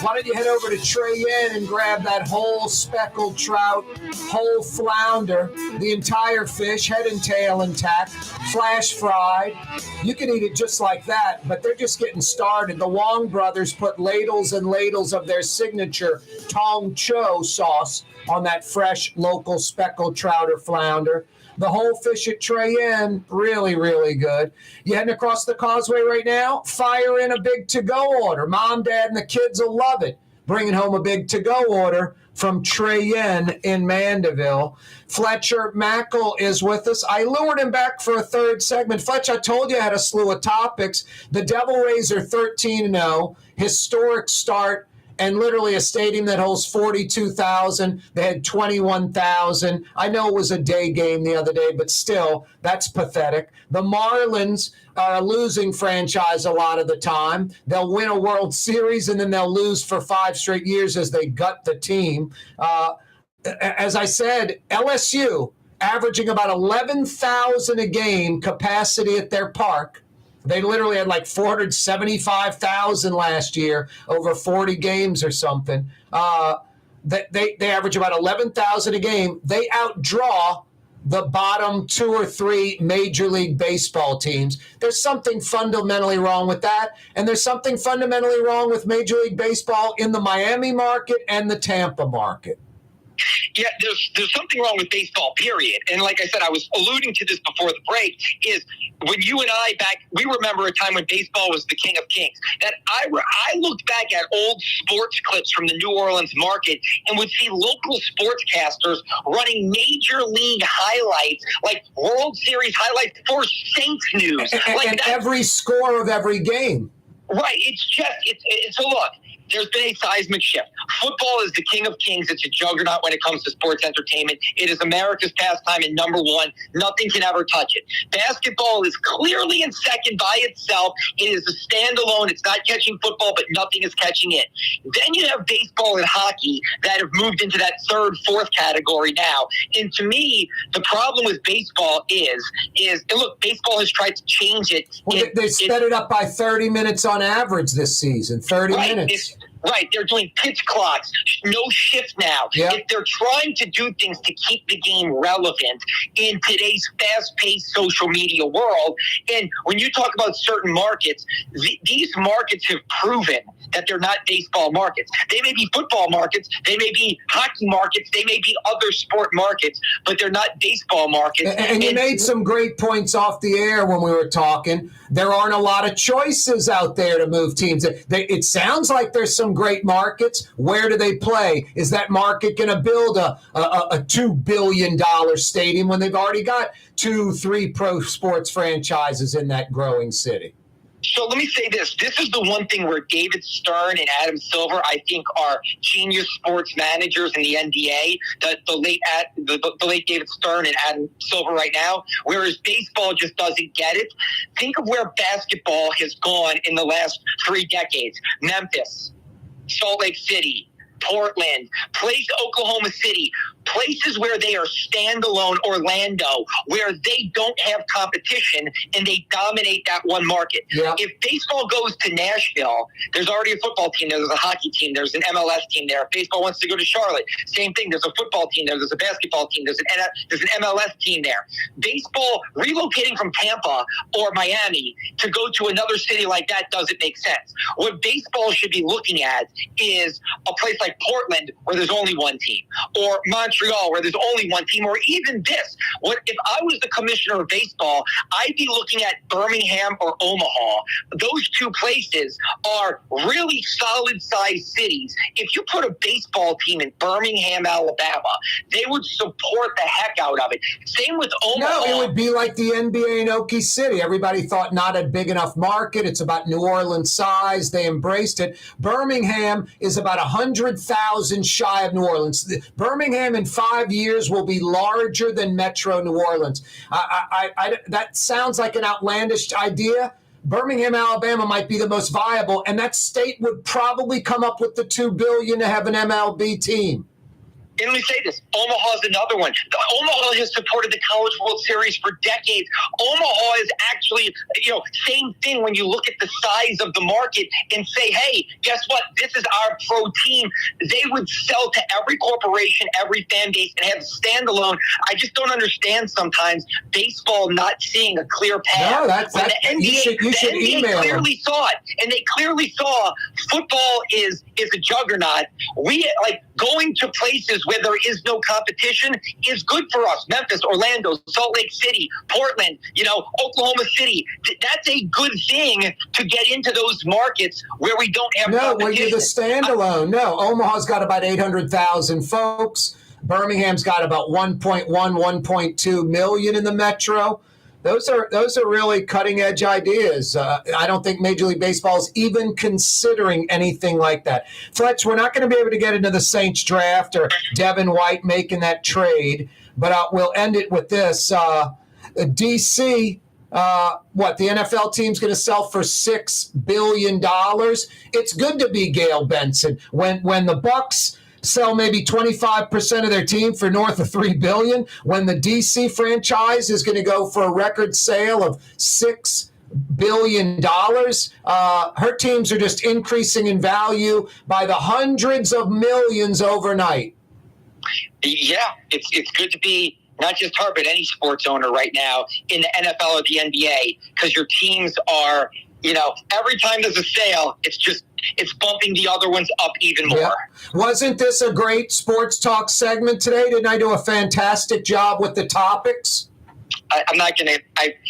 Why don't you head over to Trey Yen and grab that whole speckled trout, whole flounder, the entire fish, head and tail intact, flash fried. You can eat it just like that, but they're just getting started. The Wong brothers put ladles and ladles of their signature Tong Cho sauce on that fresh local speckled trout or flounder. The whole fish at Trey Yen, really, really good. You heading across the causeway right now? Fire in a big to-go order. Mom, Dad, and the kids will love it. Bringing home a big to-go order from Trey Yen in Mandeville. Fletcher Mackel is with us. I lured him back for a third segment. Fletch, I told you I had a slew of topics. The Devil Rays are 13-0, historic start, and literally a stadium that holds 42,000. They had 21,000. I know it was a day game the other day, but still, that's pathetic. The Marlins are a losing franchise a lot of the time. They'll win a World Series, and then they'll lose for 5 straight years as they gut the team. As I said, LSU averaging about 11,000 a game capacity at their park. They literally had like 475,000 last year over 40 games or something. They average about 11,000 a game. They outdraw the bottom 2 or 3 Major League Baseball teams. There's something fundamentally wrong with that, and there's something fundamentally wrong with Major League Baseball in the Miami market and the Tampa market. Yeah, there's something wrong with baseball, period. And like I said, I was alluding to this before the break, is when you and I we remember a time when baseball was the king of kings. That I looked back at old sports clips from the New Orleans market and would see local sportscasters running major league highlights, like World Series highlights for Saints news. And every score of every game. Right. It's a look. There's been a seismic shift. Football is the king of kings. It's a juggernaut when it comes to sports entertainment. It is America's pastime and number one. Nothing can ever touch it. Basketball is clearly in second by itself. It is a standalone. It's not catching football, but nothing is catching it. Then you have baseball and hockey that have moved into that third, fourth category now. And to me, the problem with baseball is and look, baseball has tried to change it. Well, they sped it up by 30 minutes on average this season. 30 minutes. Right, they're doing pitch clocks, no shift now. Yep. If they're trying to do things to keep the game relevant in today's fast-paced social media world, and when you talk about certain markets, these markets have proven that they're not baseball markets. They may be football markets, they may be hockey markets, they may be other sport markets, but they're not baseball markets. And you made some great points off the air when we were talking. There aren't a lot of choices out there to move teams. It sounds like there's some great markets. Where do they play? Is that market going to build a $2 billion stadium when they've already got 2-3 pro sports franchises in that growing city? So let me say this. This is the one thing where David Stern and Adam Silver, I think, are genius sports managers in the NBA. The late David Stern and Adam Silver right now, whereas baseball just doesn't get it. Think of where basketball has gone in the last 3 decades. Memphis, Salt Lake City, Portland, Oklahoma City, places where they are standalone, Orlando, where they don't have competition and they dominate that one market. Yeah. If baseball goes to Nashville, there's already a football team there, there's a hockey team, there's an MLS team there. If baseball wants to go to Charlotte, same thing, there's a football team there, there's a basketball team, there's an MLS team there. Baseball relocating from Tampa or Miami to go to another city like that doesn't make sense. What baseball should be looking at is a place like Portland where there's only one team, or Montreal where there's only one team, or even this. What if I was the commissioner of baseball, I'd be looking at Birmingham or Omaha. Those 2 places are really solid sized cities. If you put a baseball team in Birmingham, Alabama, they would support the heck out of it. Same with Omaha. No, it would be like the NBA in Okie City. Everybody thought not a big enough market. It's about New Orleans size. They embraced it. Birmingham is about 100,000 shy of New Orleans. Birmingham in 5 years will be larger than Metro New Orleans. That sounds like an outlandish idea. Birmingham, Alabama might be the most viable, and that state would probably come up with the $2 billion to have an MLB team. And let me say this, Omaha's another one. Omaha has supported the College World Series for decades. Omaha is actually, same thing when you look at the size of the market and say, hey, guess what? This is our pro team. They would sell to every corporation, every fan base, and have standalone. I just don't understand sometimes baseball not seeing a clear path. No, that's the NBA clearly saw it, and they clearly saw football is a juggernaut. We going to places where there is no competition is good for us. Memphis, Orlando, Salt Lake City, Portland, Oklahoma City. That's a good thing to get into those markets where we don't have competition. No, when you're the standalone. No, Omaha's got about 800,000 folks. Birmingham's got about 1.2 million in the metro. Those are really cutting edge ideas. I don't think Major League Baseball is even considering anything like that. Fletch, we're not going to be able to get into the Saints draft or Devin White making that trade, but we'll end it with this. DC, the NFL team's going to sell for $6 billion. It's good to be Gail Benson. When the Bucks sell maybe 25% of their team for north of $3 billion, when the DC franchise is going to go for a record sale of $6 billion. Her teams are just increasing in value by the hundreds of millions overnight. Yeah, it's good to be not just her, but any sports owner right now in the NFL or the NBA, because your teams are, every time there's a sale, it's bumping the other ones up even more. Yeah. Wasn't this a great sports talk segment today? Didn't I do a fantastic job with the topics? I'm not going to,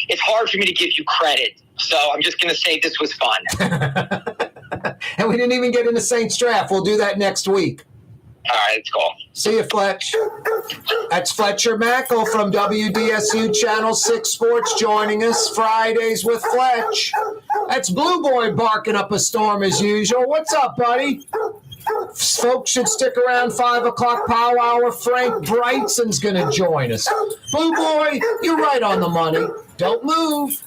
it's hard for me to give you credit. So I'm just going to say this was fun. And we didn't even get into Saints draft. We'll do that next week. All right, it's cool. See you, Fletch. That's Fletcher Mackel from WDSU Channel 6 Sports joining us Fridays with Fletch. That's Blue Boy barking up a storm as usual. What's up, buddy? Folks should stick around 5 o'clock power hour. Frank Brightson's going to join us. Blue Boy, you're right on the money. Don't move.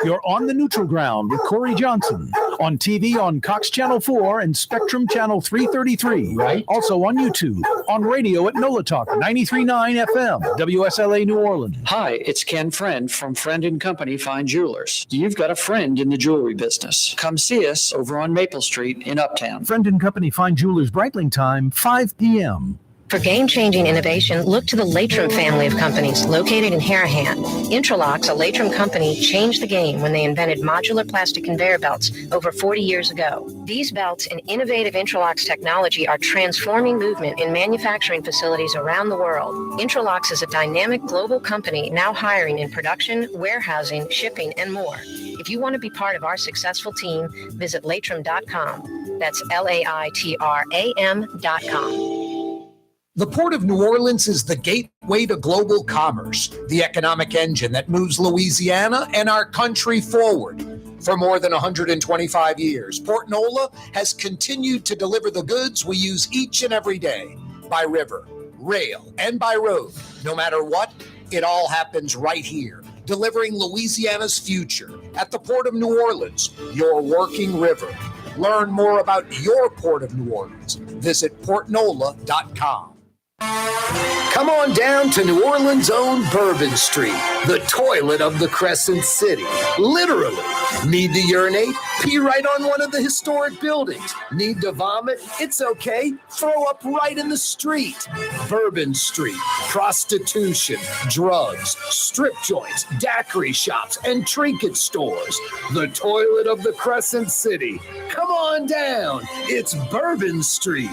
You're on the neutral ground with Corey Johnson. On TV on Cox Channel 4 and Spectrum Channel 333. Right. Also on YouTube. On radio at NOLA Talk 93.9 FM, WSLA New Orleans. Hi, it's Ken Friend from Friend & Company Fine Jewelers. You've got a friend in the jewelry business. Come see us over on Maple Street in Uptown. Friend & Company Fine Jewelers Breitling time, 5 p.m. For game-changing innovation, look to the Latrim family of companies located in Harahan. Intralocks, a Latrim company, changed the game when they invented modular plastic conveyor belts over 40 years ago. These belts and innovative Intralocks technology are transforming movement in manufacturing facilities around the world. Intralocks is a dynamic global company now hiring in production, warehousing, shipping, and more. If you want to be part of our successful team, visit Latrim.com. That's LAITRAM.com. The Port of New Orleans is the gateway to global commerce, the economic engine that moves Louisiana and our country forward. For more than 125 years, Port Nola has continued to deliver the goods we use each and every day, by river, rail, and by road. No matter what, it all happens right here, delivering Louisiana's future at the Port of New Orleans, your working river. Learn more about your Port of New Orleans. Visit portnola.com. Come on down to New Orleans' own Bourbon Street, the toilet of the Crescent City. Literally. Need to urinate? Pee right on one of the historic buildings. Need to vomit? It's okay. Throw up right in the street. Bourbon Street. Prostitution, drugs, strip joints, daiquiri shops, and trinket stores. The toilet of the Crescent City. Come on down. It's Bourbon Street.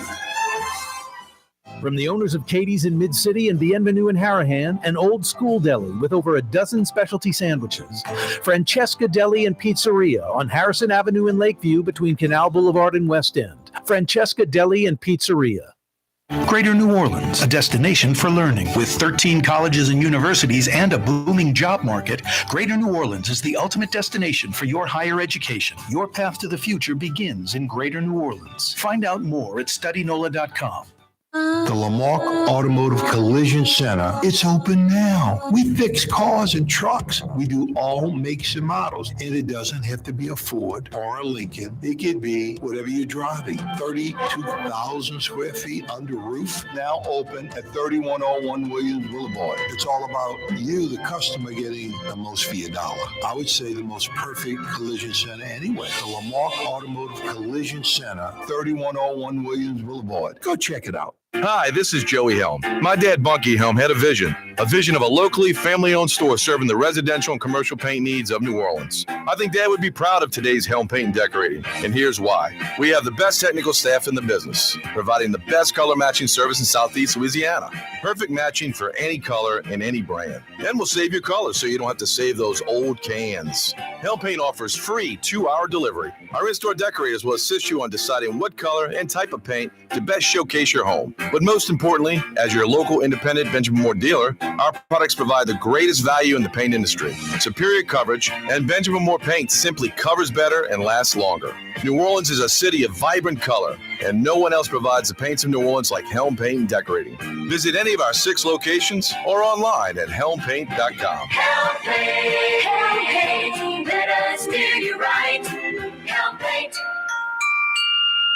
From the owners of Katie's in Mid-City and Bienvenue in Harahan, an old school deli with over a dozen specialty sandwiches. Francesca Deli and Pizzeria on Harrison Avenue in Lakeview between Canal Boulevard and West End. Francesca Deli and Pizzeria. Greater New Orleans, a destination for learning. With 13 colleges and universities and a booming job market, Greater New Orleans is the ultimate destination for your higher education. Your path to the future begins in Greater New Orleans. Find out more at studynola.com. The Lamarck Automotive Collision Center, it's open now. We fix cars and trucks. We do all makes and models. And it doesn't have to be a Ford or a Lincoln. It could be whatever you're driving. 32,000 square feet under roof, now open at 3101 Williams Boulevard. It's all about you, the customer, getting the most for your dollar. I would say the most perfect collision center anyway. The Lamarck Automotive Collision Center, 3101 Williams Boulevard. Go check it out. Hi, this is Joey Helm. My dad, Bunky Helm, had a vision of a locally family-owned store serving the residential and commercial paint needs of New Orleans. I think Dad would be proud of today's Helm Paint and Decorating, and here's why. We have the best technical staff in the business, providing the best color matching service in Southeast Louisiana. Perfect matching for any color and any brand. And we'll save your colors so you don't have to save those old cans. Helm Paint offers free 2-hour delivery. Our in-store decorators will assist you on deciding what color and type of paint to best showcase your home. But most importantly, as your local independent Benjamin Moore dealer, our products provide the greatest value in the paint industry. Superior coverage, and Benjamin Moore paint simply covers better and lasts longer. New Orleans is a city of vibrant color, and no one else provides the paints of New Orleans like Helm Paint and Decorating. Visit any of our 6 locations or online at helmpaint.com. Helm Paint, let us do you right. Helm Paint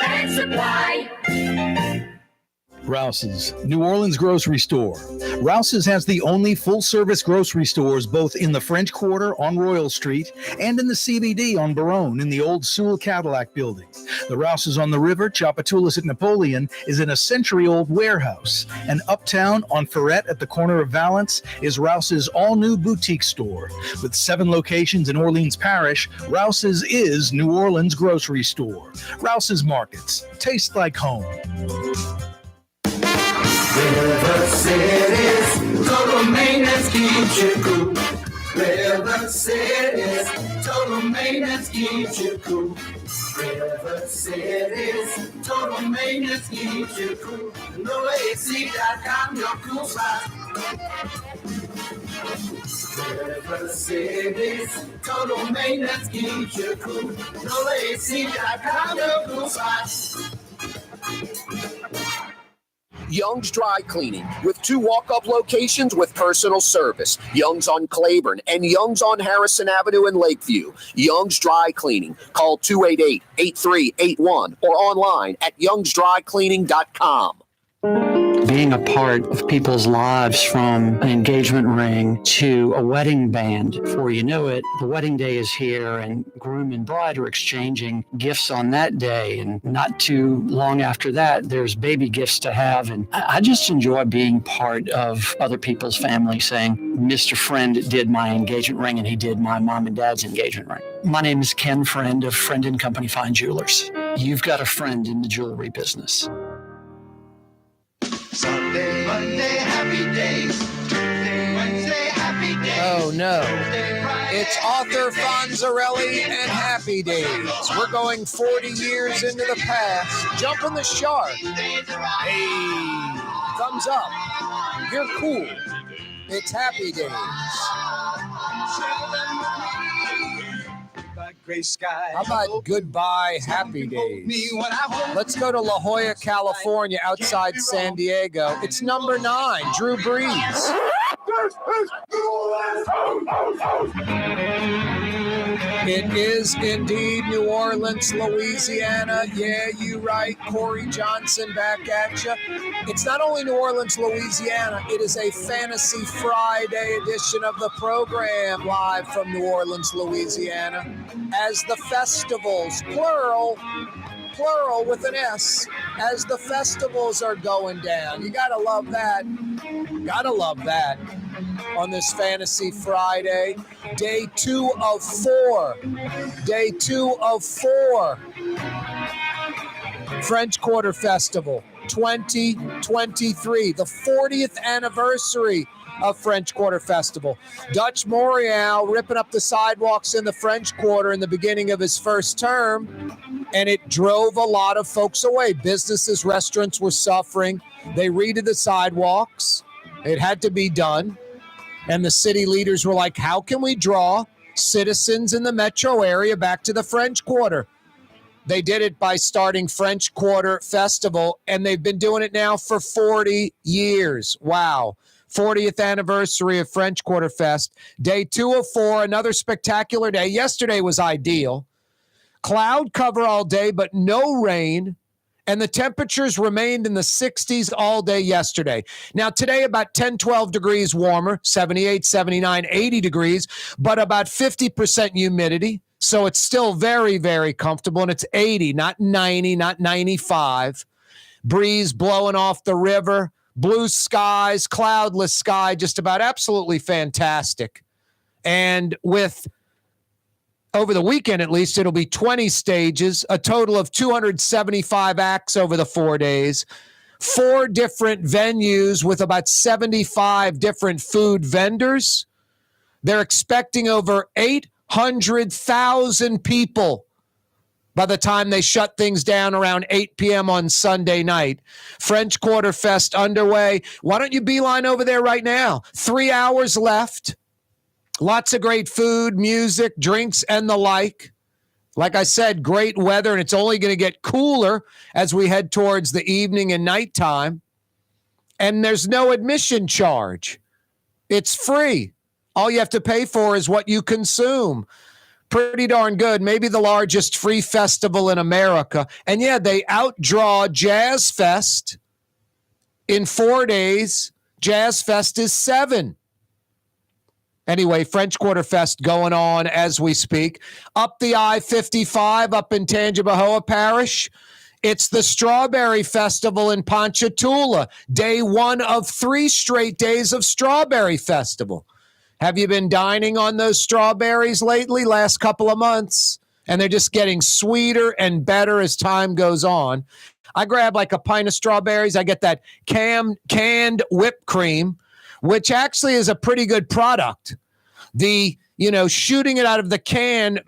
and Supply. Rouse's, New Orleans grocery store. Rouse's has the only full-service grocery stores both in the French Quarter on Royal Street and in the CBD on Baronne in the old Sewell Cadillac building. The Rouse's on the river, Tchoupitoulas at Napoleon, is in a century-old warehouse. And uptown on Ferret at the corner of Valence is Rouse's all-new boutique store. With 7 locations in Orleans Parish, Rouse's is New Orleans grocery store. Rouse's Markets. Taste like home. River City's total maintenance keeps you cool. River City's total maintenance keeps you cool. River City's total maintenance keeps you cool. NoAC.com, your cool spot. River City's total maintenance keeps you cool. NoAC.com, your cool spot. Young's Dry Cleaning, with 2 walk-up locations with personal service. Young's on Claiborne and Young's on Harrison Avenue in Lakeview. Young's Dry Cleaning. Call 288-8381 or online at youngsdrycleaning.com. Being a part of people's lives, from an engagement ring to a wedding band. Before you know it, the wedding day is here and groom and bride are exchanging gifts on that day. And not too long after that, there's baby gifts to have. And I just enjoy being part of other people's family, saying, Mr. Friend did my engagement ring and he did my mom and dad's engagement ring. My name is Ken Friend of Friend & Company Fine Jewelers. You've got a friend in the jewelry business. Sunday, Monday, happy days. Tuesday, Wednesday, happy days. Oh no. Thursday, Friday, It's author Fonzarelli and Happy Days. We're going 40 years into the past. Jumping the shark. Hey, thumbs up. You're cool. It's Happy Days. How about Goodbye Happy Days? Let's go to La Jolla, California, outside San Diego. It's number 9, Drew Brees. It is indeed New Orleans, Louisiana. Yeah, you right. Corey Johnson back at you. It's not only New Orleans, Louisiana. It is a Fantasy Friday edition of the program, live from New Orleans, Louisiana. As the festivals, plural with an S, as the festivals are going down. You gotta love that. Gotta love that. On this Fantasy Friday, day 2 of 4. Day 2 of 4. French Quarter Festival 2023, the 40th anniversary of French Quarter Festival. Dutch Morial ripping up the sidewalks in the French Quarter in the beginning of his first term, and it drove a lot of folks away. Businesses, restaurants were suffering. They redid the sidewalks. It had to be done. And the city leaders were like, how can we draw citizens in the metro area back to the French Quarter? They did it by starting French Quarter Festival, and they've been doing it now for 40 years. Wow. 40th anniversary of French Quarter Fest. Day 2 of 4, another spectacular day. Yesterday was ideal. Cloud cover all day, but no rain. And the temperatures remained in the 60s all day yesterday. Now, today, about 10, 12 degrees warmer, 78, 79, 80 degrees, but about 50% humidity. So it's still very, very comfortable. And it's 80, not 90, not 95. Breeze blowing off the river. Blue skies, cloudless sky, just about absolutely fantastic. And with, over the weekend at least, it'll be 20 stages, a total of 275 acts over the 4 days, 4 different venues with about 75 different food vendors. They're expecting over 800,000 people by the time they shut things down around 8 p.m. on Sunday night. French Quarter Fest underway. Why don't you beeline over there right now? 3 hours left. Lots of great food, music, drinks, and the like. Like I said, great weather, and it's only going to get cooler as we head towards the evening and nighttime. And there's no admission charge. It's free. All you have to pay for is what you consume. Pretty darn good. Maybe the largest free festival in America. And yeah, they outdraw Jazz Fest in 4 days. Jazz Fest is 7. Anyway, French Quarter Fest going on as we speak. Up the I-55 up in Tangipahoa Parish, it's the Strawberry Festival in Ponchatoula. Day 1 of 3 straight days of Strawberry Festival. Have you been dining on those strawberries lately, last couple of months? And they're just getting sweeter and better as time goes on. I grab like a pint of strawberries. I get that canned whipped cream, which actually is a pretty good product. Shooting it out of the can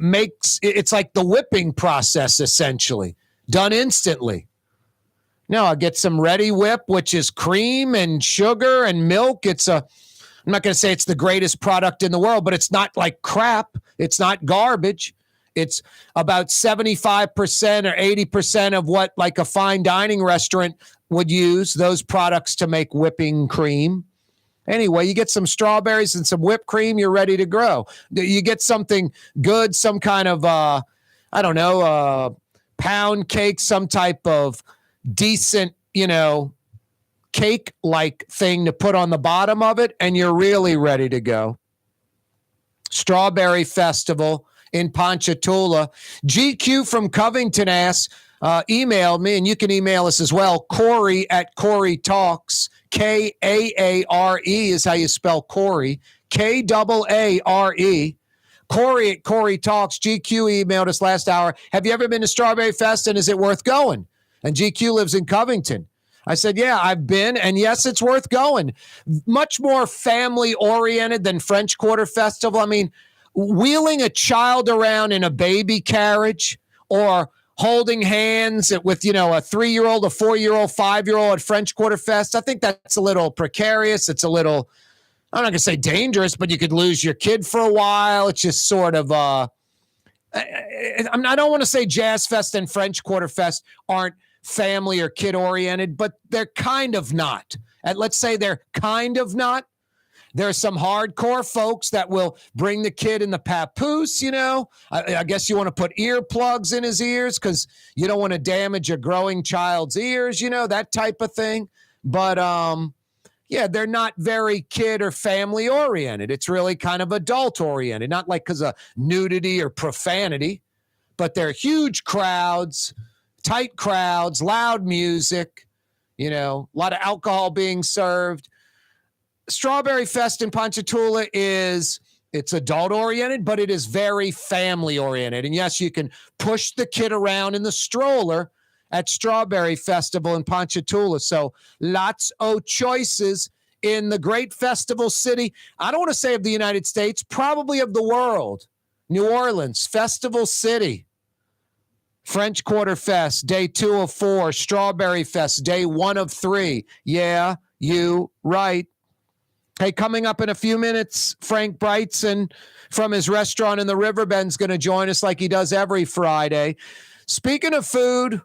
it's like the whipping process, essentially, done instantly. Now I get some Ready Whip, which is cream and sugar and milk. I'm not going to say it's the greatest product in the world, but it's not like crap. It's not garbage. It's about 75% or 80% of what like a fine dining restaurant would use, those products to make whipping cream. Anyway, you get some strawberries and some whipped cream, you're ready to grow. You get something good, some kind of, pound cake, some type of decent, cake-like thing to put on the bottom of it, and you're really ready to go. Strawberry Festival in Ponchatoula. GQ from Covington asks, emailed me, and you can email us as well, Corey at Corey Talks. Kaare is how you spell Corey. Kaare. Corey at Corey Talks. GQ emailed us last hour. Have you ever been to Strawberry Fest, and is it worth going? And GQ lives in Covington. I said, yeah, I've been, and yes, it's worth going. Much more family-oriented than French Quarter Festival. I mean, wheeling a child around in a baby carriage or holding hands with, a 3-year-old, a 4-year-old, 5-year-old at French Quarter Fest, I think that's a little precarious. It's a little, I'm not going to say dangerous, but you could lose your kid for a while. It's just sort of, I don't want to say Jazz Fest and French Quarter Fest aren't family or kid oriented, but they're kind of not. And let's say they're kind of not. There are some hardcore folks that will bring the kid in the papoose, I guess you want to put earplugs in his ears because you don't want to damage a growing child's ears, that type of thing. But they're not very kid or family oriented. It's really kind of adult oriented, not like because of nudity or profanity, but they're huge crowds, tight crowds, loud music, a lot of alcohol being served. Strawberry Fest in Ponchatoula it's adult oriented, but it is very family oriented. And yes, you can push the kid around in the stroller at Strawberry Festival in Ponchatoula. So lots of choices in the great festival city. I don't want to say of the United States, probably of the world. New Orleans, Festival City. French Quarter Fest, day 2 of 4. Strawberry Fest, day 1 of 3. Yeah, you right. Hey, coming up in a few minutes, Frank Brightson from his restaurant in the Riverbend is going to join us like he does every Friday. Speaking of food,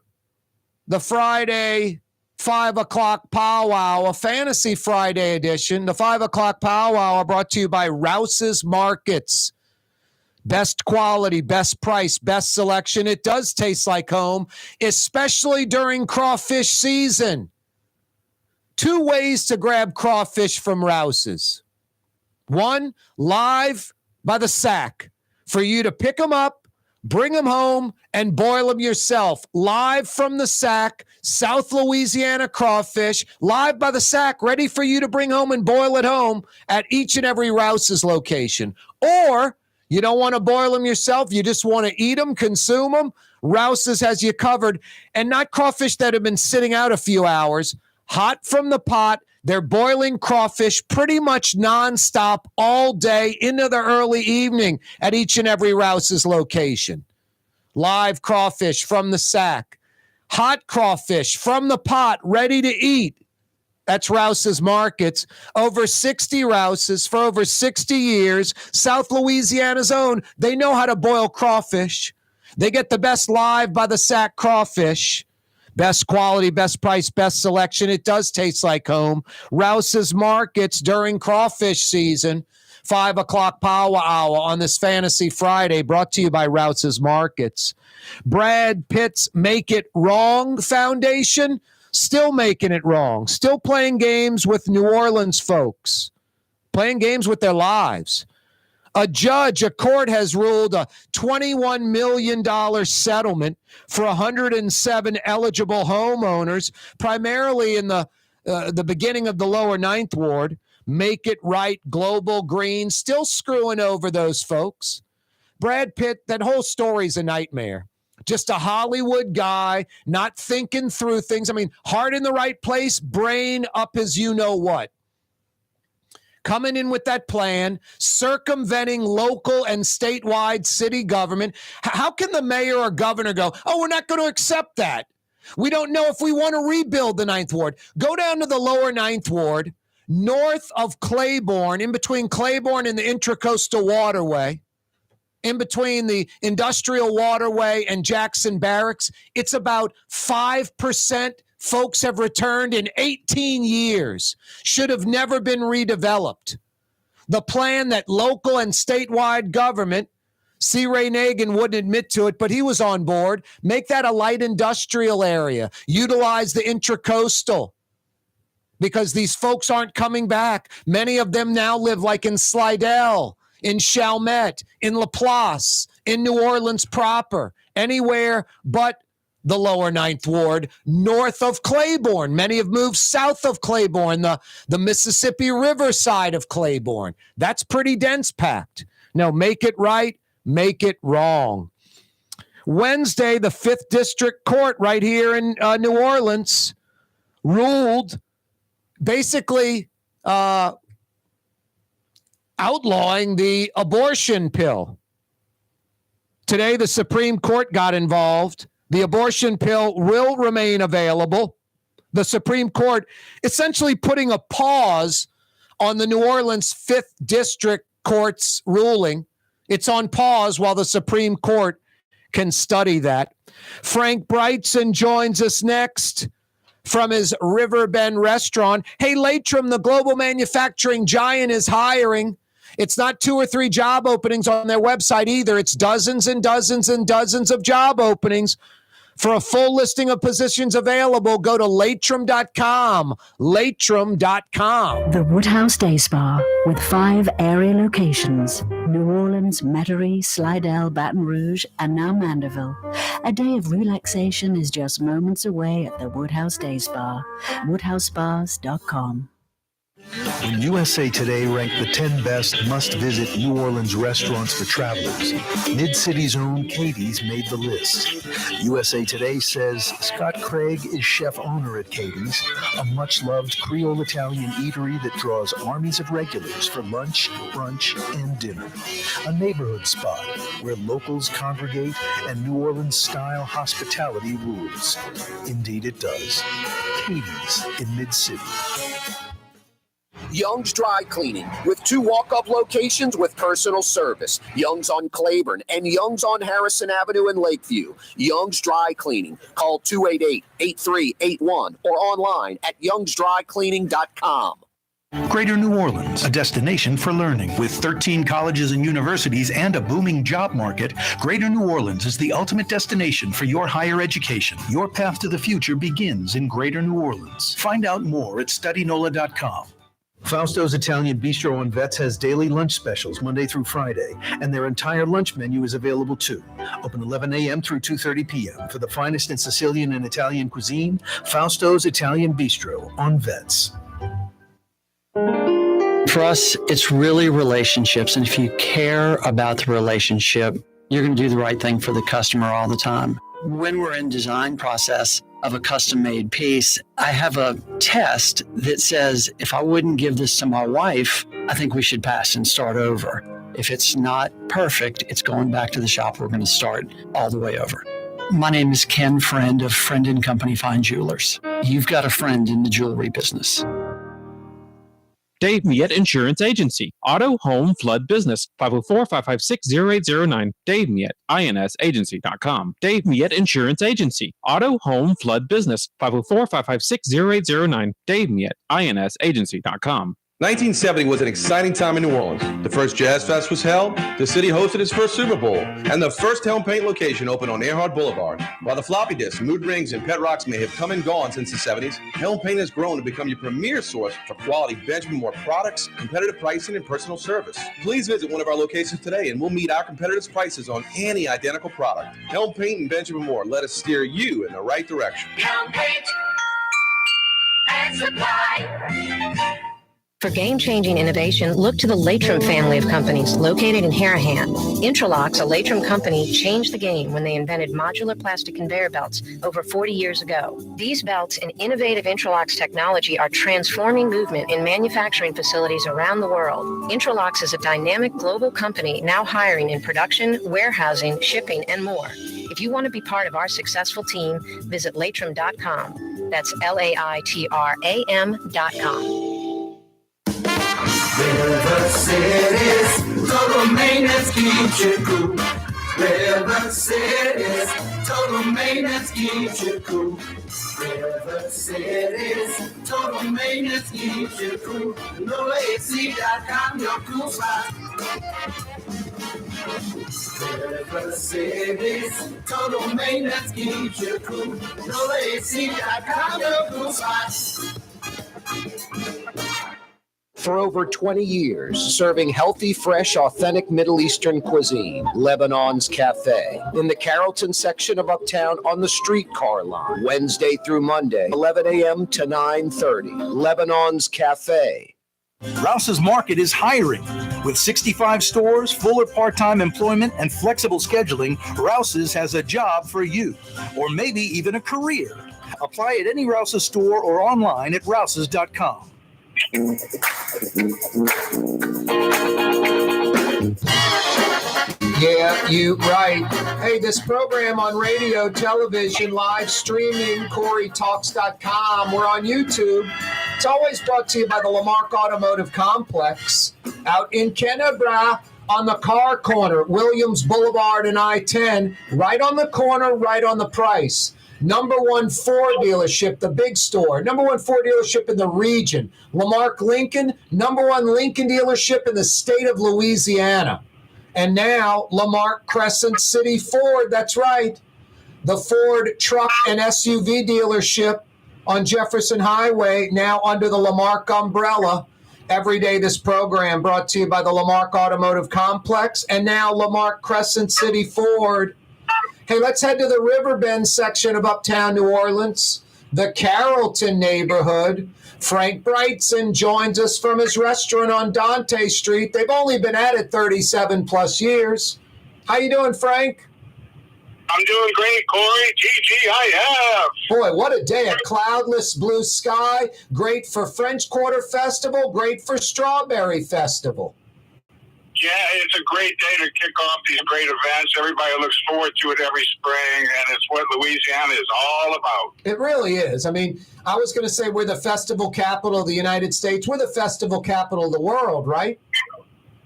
the Friday 5 o'clock powwow, a fantasy Friday edition. The 5 o'clock powwow brought to you by Rouse's Markets. Best quality, best price, best selection. It does taste like home, especially during crawfish season. 2 ways to grab crawfish from Rouse's. 1, live by the sack for you to pick them up, bring them home, and boil them yourself. Live from the sack, South Louisiana crawfish, live by the sack, ready for you to bring home and boil at home at each and every Rouse's location. Or you don't want to boil them yourself, you just want to eat them, consume them, Rouse's has you covered. And not crawfish that have been sitting out a few hours, hot from the pot. They're boiling crawfish pretty much nonstop all day into the early evening at each and every Rouse's location. Live crawfish from the sack. Hot crawfish from the pot, ready to eat. That's Rouse's Markets. Over 60 Rouse's for over 60 years. South Louisiana's own. They know how to boil crawfish. They get the best live by the sack crawfish. Best quality, best price, best selection. It does taste like home. Rouse's Markets during crawfish season. 5 o'clock powwow on this Fantasy Friday, brought to you by Rouse's Markets. Brad Pitt's Make It Wrong Foundation, still making it wrong. Still playing games with New Orleans folks. Playing games with their lives. A court has ruled a $21 million settlement for 107 eligible homeowners, primarily in the beginning of the lower Ninth Ward. Make It Right, Global Green, still screwing over those folks. Brad Pitt, that whole story's a nightmare. Just a Hollywood guy, not thinking through things. I mean, heart in the right place, brain up as you know what. Coming in with that plan, circumventing local and statewide city government. How can the mayor or governor go, oh, we're not going to accept that? We don't know if we want to rebuild the Ninth Ward. Go down to the lower Ninth Ward, north of Claiborne, in between Claiborne and the Intracoastal Waterway, in between the Industrial Waterway and Jackson Barracks. It's about 5% folks have returned in 18 years. Should have never been redeveloped. The plan that local and statewide government, C. Ray Nagin wouldn't admit to it, but he was on board. Make that a light industrial area. Utilize the Intracoastal. Because these folks aren't coming back. Many of them now live like in Slidell, in Chalmette, in Laplace, in New Orleans proper, anywhere but the lower Ninth Ward, north of Claiborne. Many have moved south of Claiborne, the Mississippi River side of Claiborne. That's pretty dense packed. No, make it right, make it wrong. Wednesday, the 5th District Court right here in New Orleans ruled basically outlawing the abortion pill. Today, the Supreme Court got involved. The abortion pill will remain available. The Supreme Court essentially putting a pause on the New Orleans 5th District Court's ruling. It's on pause while the Supreme Court can study that. Frank Brightson joins us next from his Riverbend restaurant. Hey, Latrim, the global manufacturing giant, is hiring. It's not 2 or 3 job openings on their website either. It's dozens and dozens and dozens of job openings. For a full listing of positions available, go to Latrim.com. Latrim.com. The Woodhouse Day Spa, with 5 area locations: New Orleans, Metairie, Slidell, Baton Rouge, and now Mandeville. A day of relaxation is just moments away at the Woodhouse Day Spa. WoodhouseSpas.com. When USA Today ranked the 10 best must-visit New Orleans restaurants for travelers, Mid-City's own Katie's made the list. USA Today says Scott Craig is chef-owner at Katie's, a much-loved Creole Italian eatery that draws armies of regulars for lunch, brunch, and dinner. A neighborhood spot where locals congregate and New Orleans-style hospitality rules. Indeed it does. Katie's in Mid-City. Young's Dry Cleaning, with 2 walk-up locations with personal service. Young's on Claiborne and Young's on Harrison Avenue in Lakeview. Young's Dry Cleaning. Call 288-8381 or online at youngsdrycleaning.com. Greater New Orleans, a destination for learning. With 13 colleges and universities and a booming job market, Greater New Orleans is the ultimate destination for your higher education. Your path to the future begins in Greater New Orleans. Find out more at studynola.com. Fausto's Italian Bistro on Vets has daily lunch specials Monday through Friday, and their entire lunch menu is available too. Open 11 a.m. through 2:30 p.m. For the finest in Sicilian and Italian cuisine, Fausto's Italian Bistro on Vets. For us, it's really relationships. And if you care about the relationship, you're going to do the right thing for the customer all the time. When we're in design process of a custom-made piece, I have a test that says, if I wouldn't give this to my wife, I think we should pass and start over. If it's not perfect, it's going back to the shop. We're going to start all the way over. My name is Ken Friend of Friend & Company Fine Jewelers. You've got a friend in the jewelry business. Dave Miette Insurance Agency. Auto, home, flood business. 504-556-0809. Dave Miette, INSagency.com. Dave Miette Insurance Agency. Auto, home, flood business. 504-556-0809. Dave Miette, INSagency.com. 1970 was an exciting time in New Orleans. The first Jazz Fest was held, the city hosted its first Super Bowl, and the first Helm Paint location opened on Earhart Boulevard. While the floppy disks, mood rings, and pet rocks may have come and gone since the 70s, Helm Paint has grown to become your premier source for quality Benjamin Moore products, competitive pricing, and personal service. Please visit one of our locations today and we'll meet our competitors' prices on any identical product. Helm Paint and Benjamin Moore, let us steer you in the right direction. Helm Paint and Supply. For game-changing innovation, look to the Latrim family of companies located in Harahan. Intralox, a Latrim company, changed the game when they invented modular plastic conveyor belts over 40 years ago. These belts and innovative Intralox technology are transforming movement in manufacturing facilities around the world. Intralox is a dynamic global company now hiring in production, warehousing, shipping, and more. If you want to be part of our successful team, visit Latrim.com. That's LAITRAM.com. River City's total maintenance keeps you cool. River City's total maintenance keeps you cool. River City's total maintenance keeps you cool. NoAC.com, your cool spot. River City's total maintenance keeps you cool. NoAC.com, your cool spot. For over 20 years, serving healthy, fresh, authentic Middle Eastern cuisine, Lebanon's Cafe. In the Carrollton section of Uptown on the streetcar line, Wednesday through Monday, 11 a.m. to 9:30. Lebanon's Cafe. Rouse's Market is hiring. With 65 stores, full or part-time employment, and flexible scheduling, Rouse's has a job for you, or maybe even a career. Apply at any Rouse's store or online at rouses.com. Yeah, you right. Hey, this program on radio, television, live streaming, CoreyTalks.com. We're on YouTube. It's always brought to you by the Lamarck Automotive Complex out in Kennebra on the car corner, Williams Boulevard and I-10, right on the corner, right on the price. Number one Ford dealership, the big store. Number one Ford dealership in the region. Lamarck Lincoln, number one Lincoln dealership in the state of Louisiana. And now Lamarck Crescent City Ford, that's right. The Ford truck and SUV dealership on Jefferson Highway, now under the Lamarck umbrella. Every day this program brought to you by the Lamarck Automotive Complex and now Lamarck Crescent City Ford. Hey, let's head to the Riverbend section of Uptown New Orleans, the Carrollton neighborhood. Frank Brightson joins us from his restaurant on Dante Street. They've only been at it 37 plus years. How you doing, Frank? I'm doing great, Corey. GG, I have. Boy, what a day. A cloudless blue sky. Great for French Quarter Festival. Great for Strawberry Festival. Yeah, it's a great day to kick off these great events. Everybody looks forward to it every spring, and it's what Louisiana is all about. It really is. I mean, I was going to say we're the festival capital of the United States. We're the festival capital of the world, right?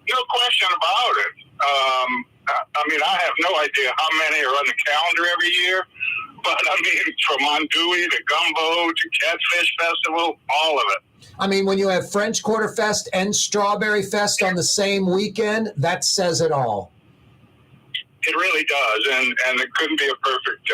No question about it. I mean, I have no idea how many are on the calendar every year, but I mean, from Andouille to Gumbo to Catfish Festival, all of it. I mean, when you have French Quarter Fest and Strawberry Fest on the same weekend, that says it all. It really does, and it couldn't be a perfect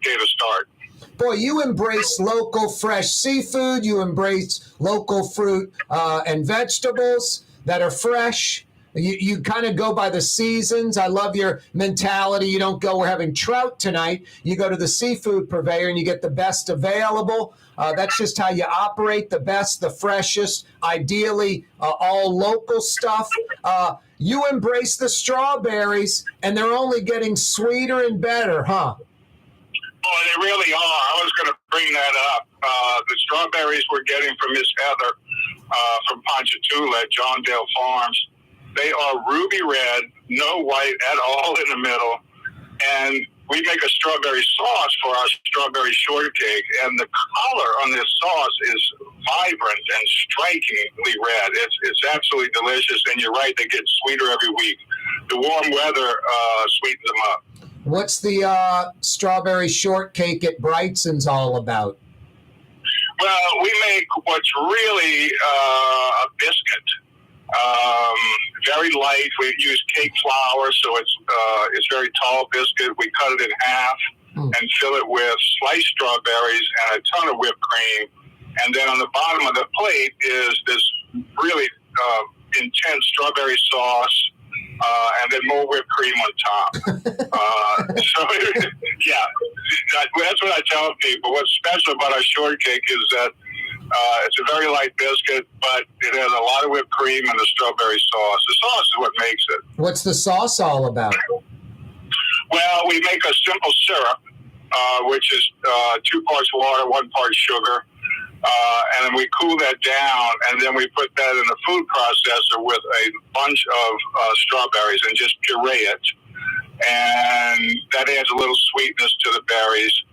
day to start. Boy, you embrace local fresh seafood. You embrace local fruit and vegetables that are fresh. You kind of go by the seasons. I love your mentality. You don't go, we're having trout tonight. You go to the seafood purveyor and you get the best available. That's just how you operate, the best, the freshest, ideally all local stuff. You embrace the strawberries, and they're only getting sweeter and better, huh? Oh, they really are. I was going to bring that up. The strawberries we're getting from Miss Heather from Ponchatoula at John Dale Farms, they are ruby red, no white at all in the middle, and we make a strawberry sauce for our strawberry shortcake, and the color on this sauce is vibrant and strikingly red. It's absolutely delicious, and you're right, they get sweeter every week. The warm weather sweetens them up. What's the strawberry shortcake at Brightson's all about? Well, we make what's really a biscuit. Very light. We use cake flour, so it's very tall biscuit. We cut it in half and fill it with sliced strawberries and a ton of whipped cream. And then on the bottom of the plate is this really intense strawberry sauce, and then more whipped cream on top. So, yeah, that's what I tell people. What's special about our shortcake is that it's a very light biscuit, but it has a lot of whipped cream and the strawberry sauce. The sauce is what makes it. What's the sauce all about? Well, we make a simple syrup, which is 2 parts water, 1 part sugar. And then we cool that down, and then we put that in a food processor with a bunch of strawberries and just puree it. And that adds a little sweetness to the berries.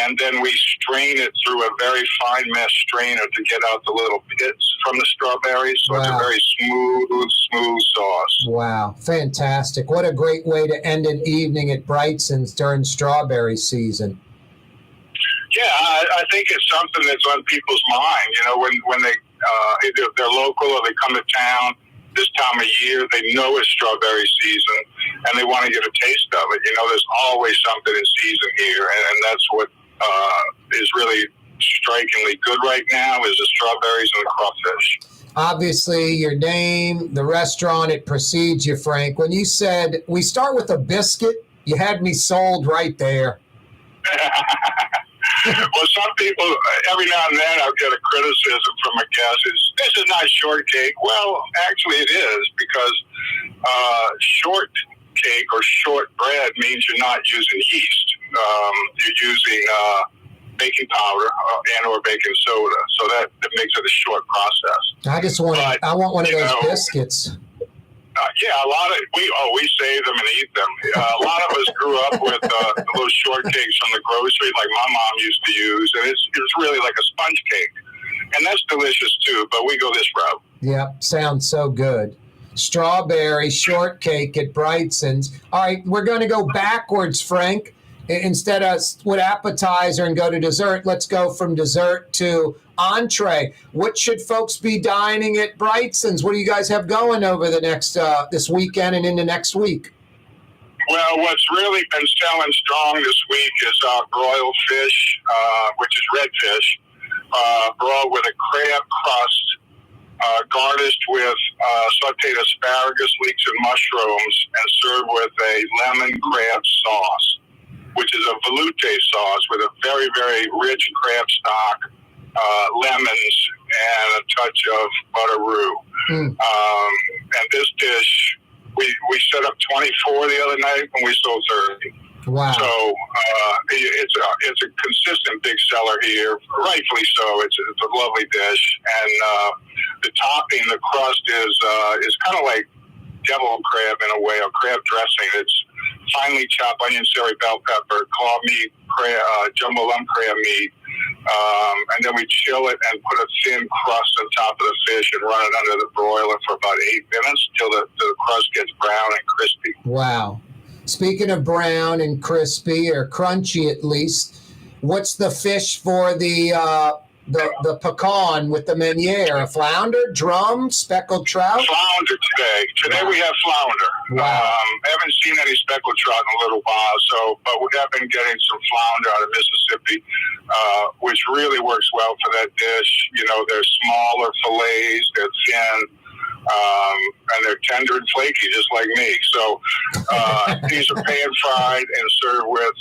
And then we strain it through a very fine mesh strainer to get out the little pits from the strawberries. So It's a very smooth sauce. Wow, fantastic. What a great way to end an evening at Brightson's during strawberry season. Yeah, I think it's something that's on people's mind. You know, when they either they're local or they come to town this time of year, they know it's strawberry season and they want to get a taste of it. You know, there's always something in season here, and that's what is really strikingly good right now is the strawberries and the crawfish. Obviously, your name, the restaurant, it precedes you, Frank. When you said we start with a biscuit, you had me sold right there. Well, some people, every now and then I'll get a criticism from a guest. This is not shortcake. Well, actually it is, because shortcake or shortbread means you're not using yeast. You're using baking powder and or baking soda. So that makes it a short process. I just want I want one of those biscuits. Yeah, a lot of we save them and eat them. A lot of us grew up with the little shortcakes from the grocery, like my mom used to use, and it's really like a sponge cake, and that's delicious too. But we go this route. Yep, sounds so good. Strawberry shortcake at Brightson's. All right, we're going to go backwards, Frank. Instead of with appetizer and go to dessert, let's go from dessert to entree. What should folks be dining at Brightson's? What do you guys have going over the next this weekend and into next week? Well, what's really been selling strong this week is our broiled fish, which is redfish, broiled with a crab crust, garnished with sauteed asparagus, leeks, and mushrooms, and served with a lemon crab sauce, which is a velouté sauce with a very, very rich crab stock, lemons, and a touch of butter roux. And this dish, we set up 24 the other night and we sold 30. Wow. So it's a consistent big seller here, rightfully so. It's a lovely dish. And the topping, the crust is kind of like devil crab in a way, or crab dressing. It's finely chopped onion, celery, bell pepper, claw meat, jumbo lump crab meat, and then we chill it and put a thin crust on top of the fish and run it under the broiler for about 8 minutes till the crust gets brown and crispy. Wow. Speaking of brown and crispy, or crunchy at least, what's the fish for the pecan with the meuniere? A flounder, drum, speckled trout? Flounder today. Today we have flounder. Wow. I haven't seen any speckled trout in a little while, but we have been getting some flounder out of Mississippi, which really works well for that dish. You know, they're smaller fillets, they're thin, and they're tender and flaky, just like me. So these are pan-fried and served with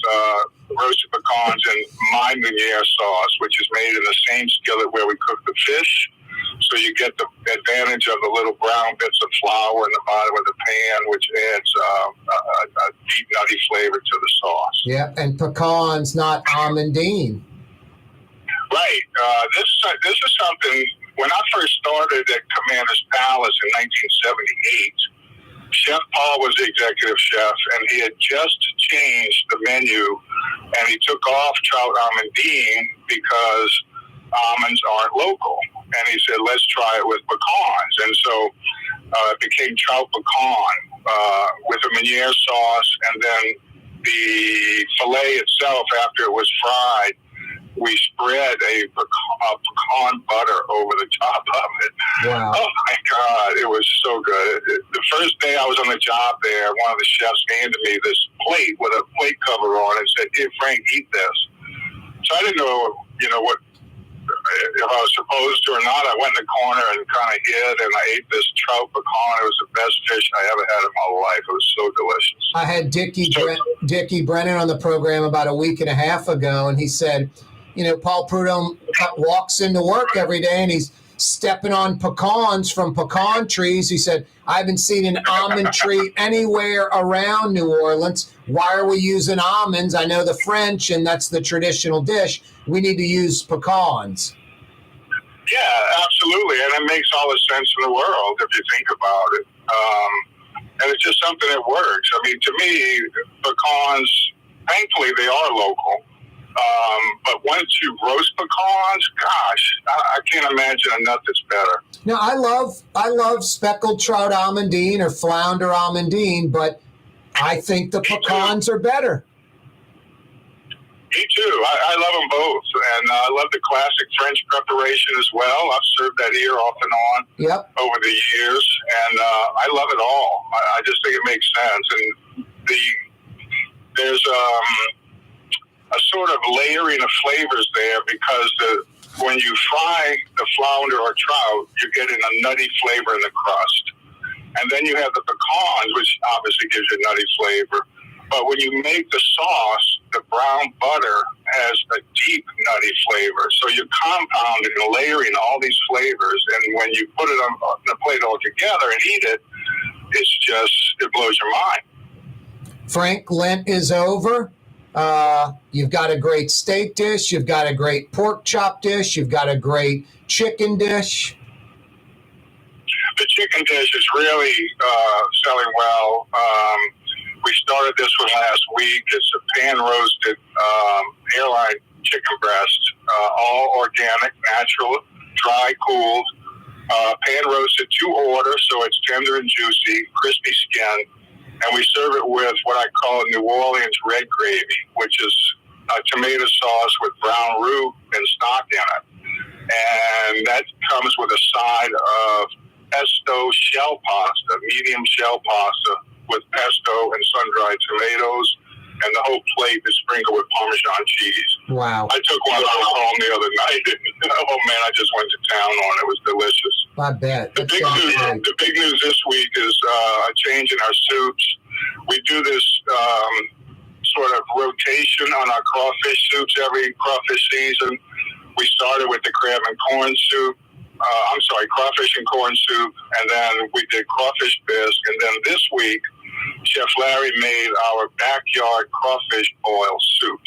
roasted pecans and my meuniere sauce, which is made in the same skillet where we cook the fish. So you get the advantage of the little brown bits of flour in the bottom of the pan, which adds a deep, nutty flavor to the sauce. Yeah, and pecans, not almondine. Right. This is something. When I first started at Commander's Palace in 1978, Chef Paul was the executive chef, and he had just changed the menu, and he took off trout almondine because almonds aren't local. And he said, let's try it with pecans. And so it became trout pecan with a meuniere sauce, and then the filet itself, after it was fried, we spread a pecan butter over the top of it. Wow. Oh, my God. It was so good. The first day I was on the job there, one of the chefs handed me this plate with a plate cover on and said, "Here, Frank, eat this." So I didn't know, what, if I was supposed to or not. I went in the corner and kind of hid, and I ate this trout pecan. It was the best fish I ever had in my life. It was so delicious. I had Dickie Brennan on the program about a week and a half ago, and he said, Paul Prudhomme walks into work every day and he's stepping on pecans from pecan trees. He said, I haven't seen an almond tree anywhere around New Orleans. Why are we using almonds? I know the French, and that's the traditional dish. We need to use pecans. Yeah, absolutely. And it makes all the sense in the world if you think about it. And it's just something that works. I mean, to me, pecans, thankfully, they are local. But once you roast pecans, gosh, I can't imagine a nut that's better. Now, I love speckled trout almondine or flounder almondine, but I think the pecans are better. Me too. I love them both. And I love the classic French preparation as well. I've served that here off and on over the years. And I love it all. I just think it makes sense. And there's a sort of layering of flavors there, because when you fry the flounder or trout, you're getting a nutty flavor in the crust. And then you have the pecans, which obviously gives you a nutty flavor. But when you make the sauce, the brown butter has a deep nutty flavor. So you're compounding and layering all these flavors. And when you put it on the plate all together and eat it, it blows your mind. Frank, Lent is over. You've got a great steak dish. You've got a great pork chop dish. You've got a great chicken dish. The chicken dish is really selling well. We started this one last week. It's a pan-roasted airline chicken breast, all organic, natural, dry, cooled, pan-roasted to order, so it's tender and juicy, crispy skin. And we serve it with what I call New Orleans red gravy, which is a tomato sauce with brown roux and stock in it. And that comes with a side of pesto shell pasta, medium shell pasta with pesto and sun-dried tomatoes. And the whole plate is sprinkled with Parmesan cheese. Wow. I took one home the other night. And, oh, man, I just went to town on it. It was delicious. I bet. The big news this week is a change in our soups. We do this sort of rotation on our crawfish soups every crawfish season. We started with the crab and corn soup. Crawfish and corn soup. And then we did crawfish bisque. And then this week, Chef Larry made our backyard crawfish boil soup,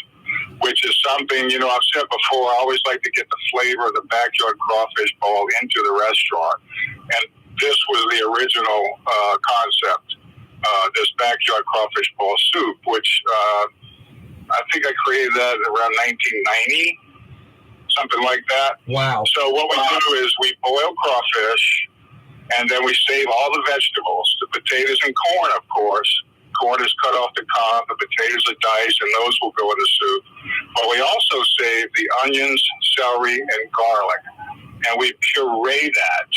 which is something, I've said before, I always like to get the flavor of the backyard crawfish boil into the restaurant. And this was the original concept, this backyard crawfish ball soup, which I think I created that around 1990, something like that. Wow. So what we do is we boil crawfish, and then we save all the vegetables, the potatoes and corn, of course. Corn is cut off the cob, the potatoes are diced, and those will go in the soup. But we also save the onions, celery, and garlic, and we puree that.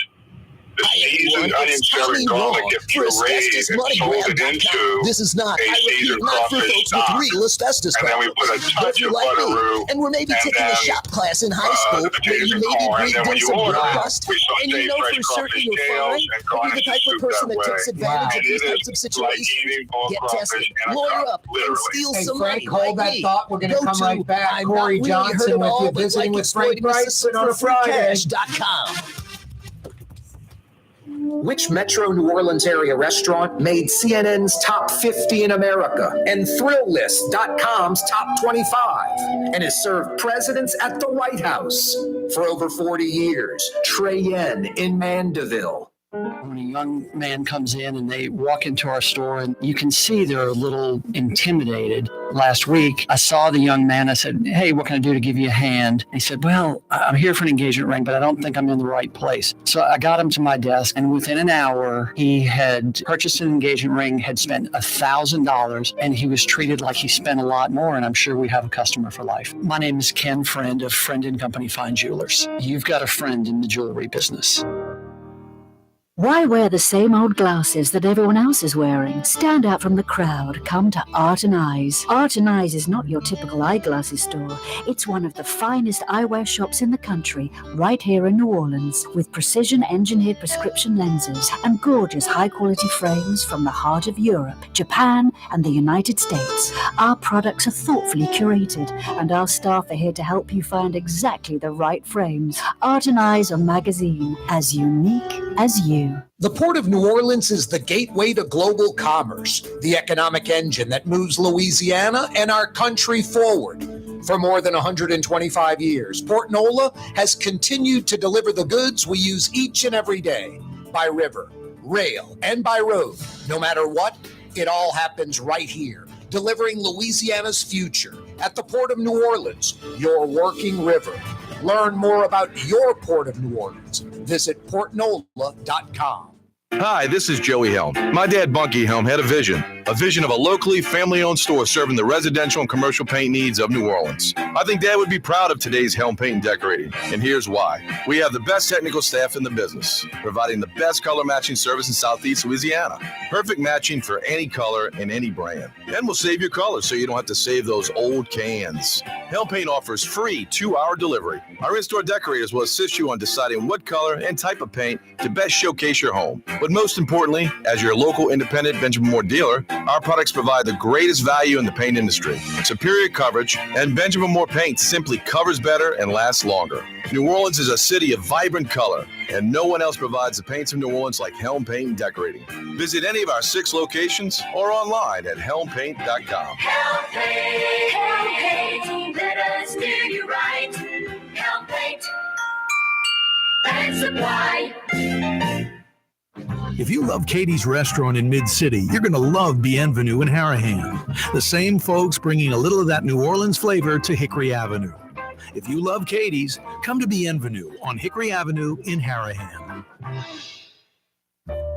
The seasoned onion, celery, garlic get pureed and folded into This is not, a I repeat, seasoned not for crawfish folks stock. with real asbestos And then we problems. put a But touch you're of like me, butter and we're maybe taking a shop class in high school the where potatoes you and maybe corn, and then breathed when in you some order, crust, we and you saute know fresh for certain crawfish you're tails fine. and Are you garnish the the type of soup person that that takes way. advantage of And these it types of is like situations? eating boiled Get crawfish tested, in a lawyer cup, up, and literally. steal Hey, some Frank, money. hold like that me. thought. We're going to Go come right back. I'm Corey not really Johnson hurt at with all, you, but visiting like with Frank exploiting the Bryson system on a for Friday. freecash.com. Which Metro New Orleans area restaurant made CNN's top 50 in America and ThrillList.com's top 25 and has served presidents at the White House for over 40 years? Trey Yen in Mandeville. When a young man comes in and they walk into our store and you can see they're a little intimidated. Last week, I saw the young man. I said, "Hey, what can I do to give you a hand?" He said, "Well, I'm here for an engagement ring, but I don't think I'm in the right place." So I got him to my desk, and within an hour, he had purchased an engagement ring, had spent $1,000, and he was treated like he spent a lot more, and I'm sure we have a customer for life. My name is Ken Friend of Friend & Company Fine Jewelers. You've got a friend in the jewelry business. Why wear the same old glasses that everyone else is wearing? Stand out from the crowd. Come to Art and Eyes. Art and Eyes is not your typical eyeglasses store. It's one of the finest eyewear shops in the country, right here in New Orleans, with precision-engineered prescription lenses and gorgeous high-quality frames from the heart of Europe, Japan, and the United States. Our products are thoughtfully curated, and our staff are here to help you find exactly the right frames. Art and Eyes, a magazine as unique as you. The Port of New Orleans is the gateway to global commerce, the economic engine that moves Louisiana and our country forward. For more than 125 years, Port Nola has continued to deliver the goods we use each and every day, by river, rail, and by road. No matter what, it all happens right here, delivering Louisiana's future at the Port of New Orleans, your working river. Learn more about your Port of New Orleans. Visit portnola.com. Hi, this is Joey Helm. My dad, Bunky Helm, had a vision of a locally family-owned store serving the residential and commercial paint needs of New Orleans. I think Dad would be proud of today's Helm Paint and Decorating, and here's why. We have the best technical staff in the business, providing the best color matching service in Southeast Louisiana. Perfect matching for any color and any brand. And we'll save your colors so you don't have to save those old cans. Helm Paint offers free 2-hour delivery. Our in-store decorators will assist you on deciding what color and type of paint to best showcase your home. But most importantly, as your local independent Benjamin Moore dealer, our products provide the greatest value in the paint industry. Superior coverage, and Benjamin Moore paint simply covers better and lasts longer. New Orleans is a city of vibrant color, and no one else provides the paints of New Orleans like Helm Paint and Decorating. Visit any of our 6 locations or online at helmpaint.com. Helm Paint, let us do you right. Helm Paint and Supply. If you love Katie's Restaurant in Mid-City, you're going to love Bienvenue in Harahan. The same folks bringing a little of that New Orleans flavor to Hickory Avenue. If you love Katie's, come to Bienvenue on Hickory Avenue in Harahan.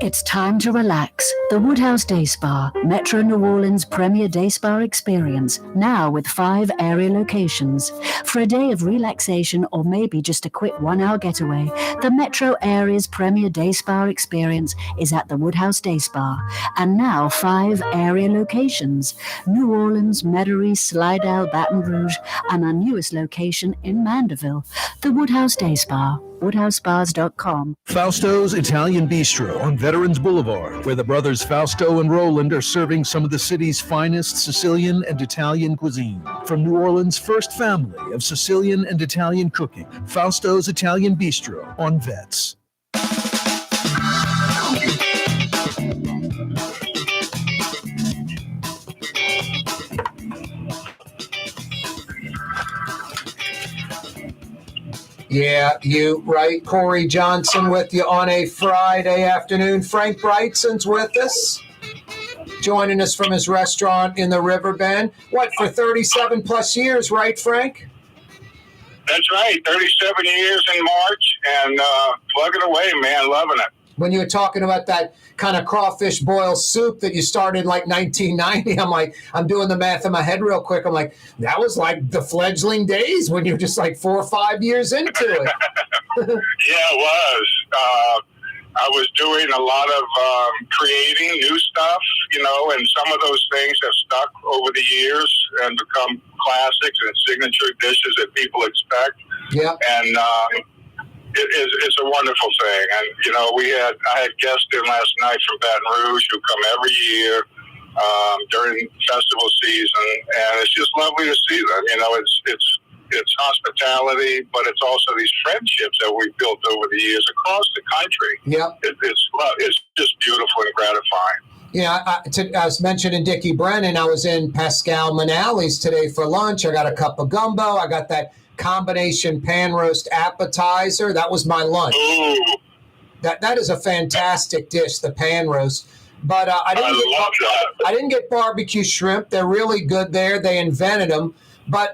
It's time to relax. The Woodhouse Day Spa, Metro New Orleans' premier day spa experience, now with 5 area locations. For a day of relaxation or maybe just a quick 1-hour getaway, the Metro area's premier day spa experience is at the Woodhouse Day Spa. And now 5 area locations: New Orleans, Metairie, Slidell, Baton Rouge, and our newest location in Mandeville. The Woodhouse Day Spa, woodhousespas.com. Fausto's Italian Bistro on Veterans Boulevard, where the brothers Fausto and Roland are serving some of the city's finest Sicilian and Italian cuisine. From New Orleans' first family of Sicilian and Italian cooking, Fausto's Italian Bistro on Vets. Yeah, you right. Corey Johnson with you on a Friday afternoon. Frank Brightson's with us, joining us from his restaurant in the Riverbend. What, for 37 plus years, right, Frank? That's right. 37 years in March, and plugging away, man, loving it. When you were talking about that kind of crawfish boil soup that you started in like 1990, I'm doing the math in my head real quick. I'm like, that was like the fledgling days when you're just like 4 or 5 years into it. Yeah, it was. I was doing a lot of creating new stuff, and some of those things have stuck over the years and become classics and signature dishes that people expect. Yeah. And it's a wonderful thing. And, I had guests in last night from Baton Rouge who come every year during festival season, and it's just lovely to see them. It's hospitality, but it's also these friendships that we've built over the years across the country. Yeah. It's just beautiful and gratifying. Yeah, I was mentioning Dickie Brennan. I was in Pascal Manali's today for lunch. I got a cup of gumbo. I got that combination pan roast appetizer. That was my lunch. Ooh. That is a fantastic dish, the pan roast. But I didn't get barbecue shrimp. They're really good there. They invented them.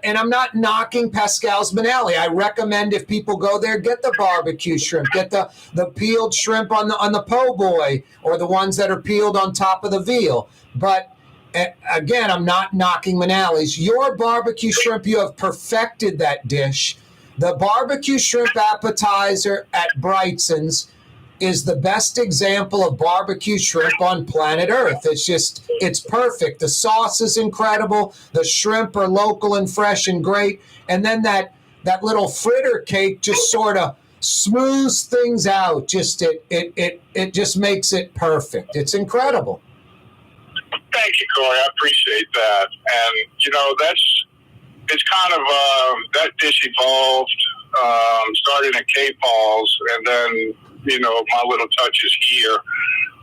And I'm not knocking Pascal's Manali. I recommend if people go there, get the barbecue shrimp, get the peeled shrimp on the po' boy, or the ones that are peeled on top of the veal. But again, I'm not knocking Manali's. Your barbecue shrimp, you have perfected that dish. The barbecue shrimp appetizer at Brightson's is the best example of barbecue shrimp on planet Earth. It's perfect. The sauce is incredible. The shrimp are local and fresh and great. And then that little fritter cake just sort of smooths things out. It just makes it perfect. It's incredible. Thank you, Corey. I appreciate that. And, it's kind of, that dish evolved, starting at Cape Paul's, and then, my little touches here.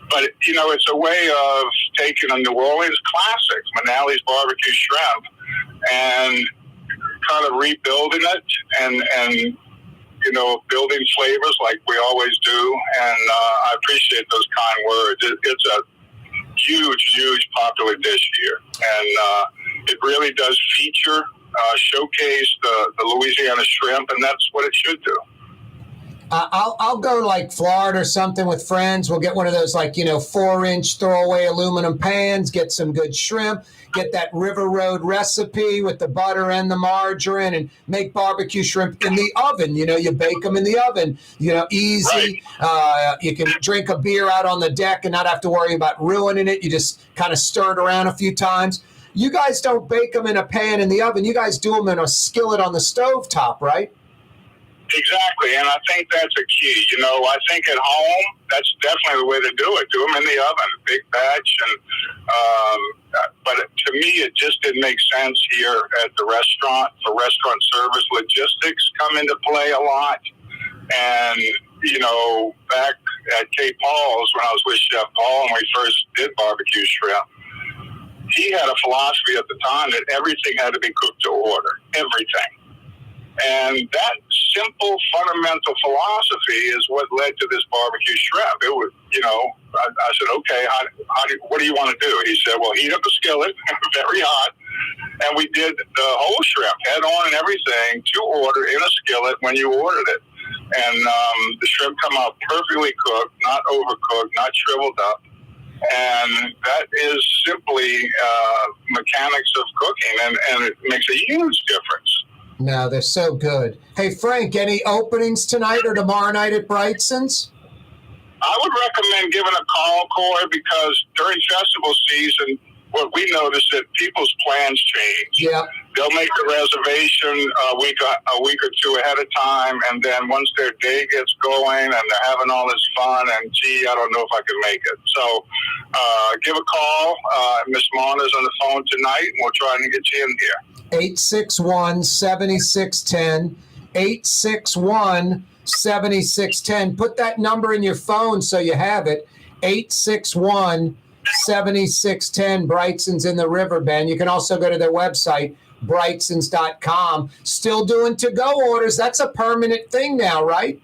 But, it's a way of taking a New Orleans classic, Manali's barbecue shrimp, and kind of rebuilding it and building flavors like we always do. And I appreciate those kind words. It's a huge popular dish here. And it really does feature, showcase the Louisiana shrimp, and that's what it should do. I'll go to like Florida or something with friends. We'll get one of those 4-inch throwaway aluminum pans, get some good shrimp, get that River Road recipe with the butter and the margarine, and make barbecue shrimp in the oven. You bake them in the oven, easy. Right. You can drink a beer out on the deck and not have to worry about ruining it. You just kind of stir it around a few times. You guys don't bake them in a pan in the oven. You guys do them in a skillet on the stove top, right? Exactly, and I think that's a key. I think at home, that's definitely the way to do it. Do them in the oven, big batch. But to me, it just didn't make sense here at the restaurant. For restaurant service, logistics come into play a lot. And, back at Cape Paul's, when I was with Chef Paul and we first did barbecue shrimp, he had a philosophy at the time that everything had to be cooked to order, everything. And that simple, fundamental philosophy is what led to this barbecue shrimp. It was, I said, okay, what do you want to do? He said, well, heat up a skillet, very hot, and we did the whole shrimp, head on and everything, to order in a skillet when you ordered it. And the shrimp come out perfectly cooked, not overcooked, not shriveled up. And that is simply mechanics of cooking, and it makes a huge difference. No, they're so good. Hey, Frank, any openings tonight or tomorrow night at Brightson's? I would recommend giving a call, Corey, because during festival season, what we notice that people's plans change. Yeah. They'll make the reservation a week or two ahead of time, and then once their day gets going and they're having all this fun, and gee, I don't know if I can make it. So give a call. Miss Mona's on the phone tonight, and we'll try and get you in here. 861-7610, 861-7610. Put that number in your phone so you have it. 861-7610. Brightson's in the Riverbend. You can also go to their website, Brightsons.com. Still doing to-go orders. That's a permanent thing now, right?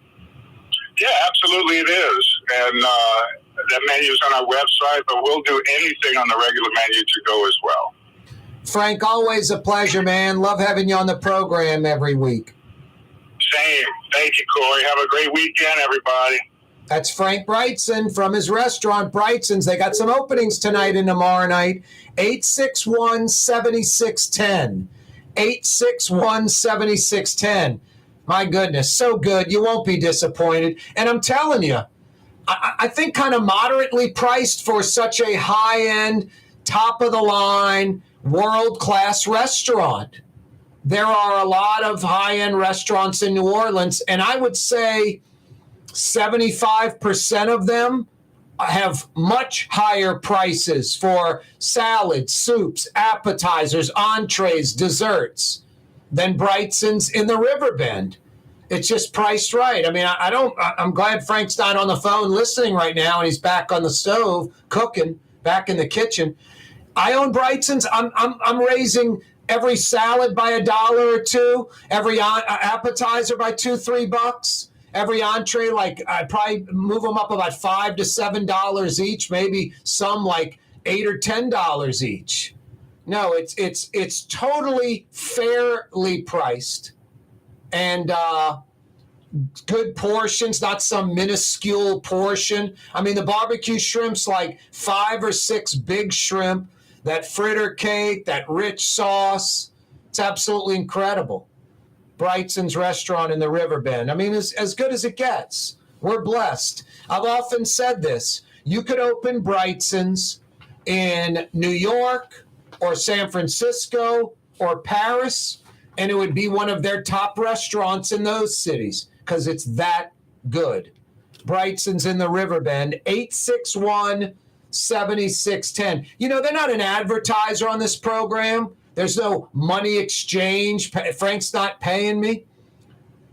Yeah, absolutely it is. And that menu is on our website, but we'll do anything on the regular menu to go as well. Frank, always a pleasure, man. Love having you on the program every week. Same. Thank you, Corey. Have a great weekend, everybody. That's Frank Brightson from his restaurant, Brightson's. They got some openings tonight and tomorrow night. 861-7610. 861-7610. My goodness, so good. You won't be disappointed. And I'm telling you, I think kind of moderately priced for such a high-end, top-of-the-line, world-class restaurant. There are a lot of high-end restaurants in New Orleans, and I would say 75% of them have much higher prices for salads, soups, appetizers, entrees, desserts than Brightson's in the Riverbend. It's just priced right. I mean, I'm glad Frank's not on the phone listening right now and he's back on the stove cooking, back in the kitchen. I own Brightson's. I'm raising every salad by $1 or $2, every appetizer by $2-3. Every entree, like I probably move them up about $5 to $7 each, maybe some like $8 or $10 each. No, it's totally fairly priced, and good portions, not some minuscule portion. I mean, the barbecue shrimp's like 5 or 6 big shrimp, that fritter cake, that rich sauce. It's absolutely incredible. Brightson's restaurant in the Riverbend. I mean, as good as it gets. We're blessed. I've often said this. You could open Brightson's in New York or San Francisco or Paris, and it would be one of their top restaurants in those cities because it's that good. Brightson's in the Riverbend, 861-7610. You know, they're not an advertiser on this program. There's no money exchange. Frank's not paying me.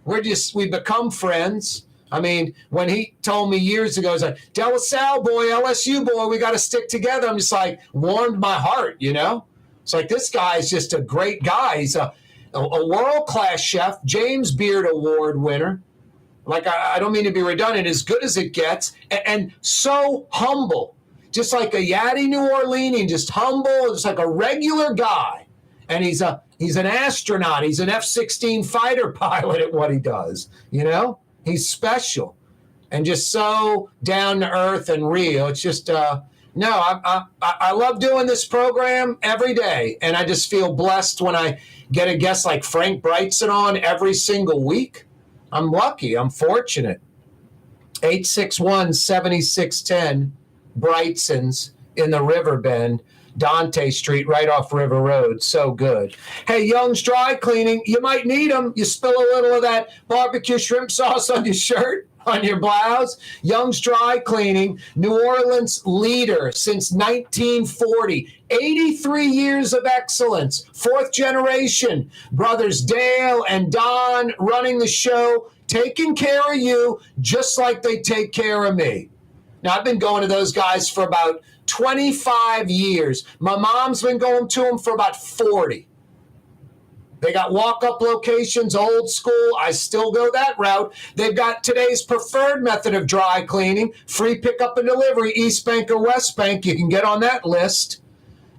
We become friends. I mean, when he told me years ago, he's like, De La Salle boy, LSU boy, we got to stick together. I'm just like, warmed my heart, you know? It's like, this guy is just a great guy. He's a world-class chef, James Beard Award winner. Like, I don't mean to be redundant, as good as it gets, and so humble. Just like a Yaddy New Orleanian, just humble, just like a regular guy. And he's an astronaut. He's an F-16 fighter pilot at what he does. You know, he's special and just so down to earth and real. It's just I love doing this program every day, and I just feel blessed when I get a guest like Frank Brightson on every single week. I'm lucky. I'm fortunate. 861-7610 Brightson's in the Riverbend. Dante Street, right off River Road. So good. Hey, Young's Dry Cleaning, you might need them. You spill a little of that barbecue shrimp sauce on your shirt, on your blouse. Young's Dry Cleaning, New Orleans leader since 1940. 83 years of excellence. 4th generation. Brothers Dale and Don running the show, taking care of you just like they take care of me. Now, I've been going to those guys for about 25 years. My mom's been going to them for about 40. They got walk-up locations, old school. I still go that route. They've got today's preferred method of dry cleaning, free pickup and delivery, East Bank or West Bank. You can get on that list.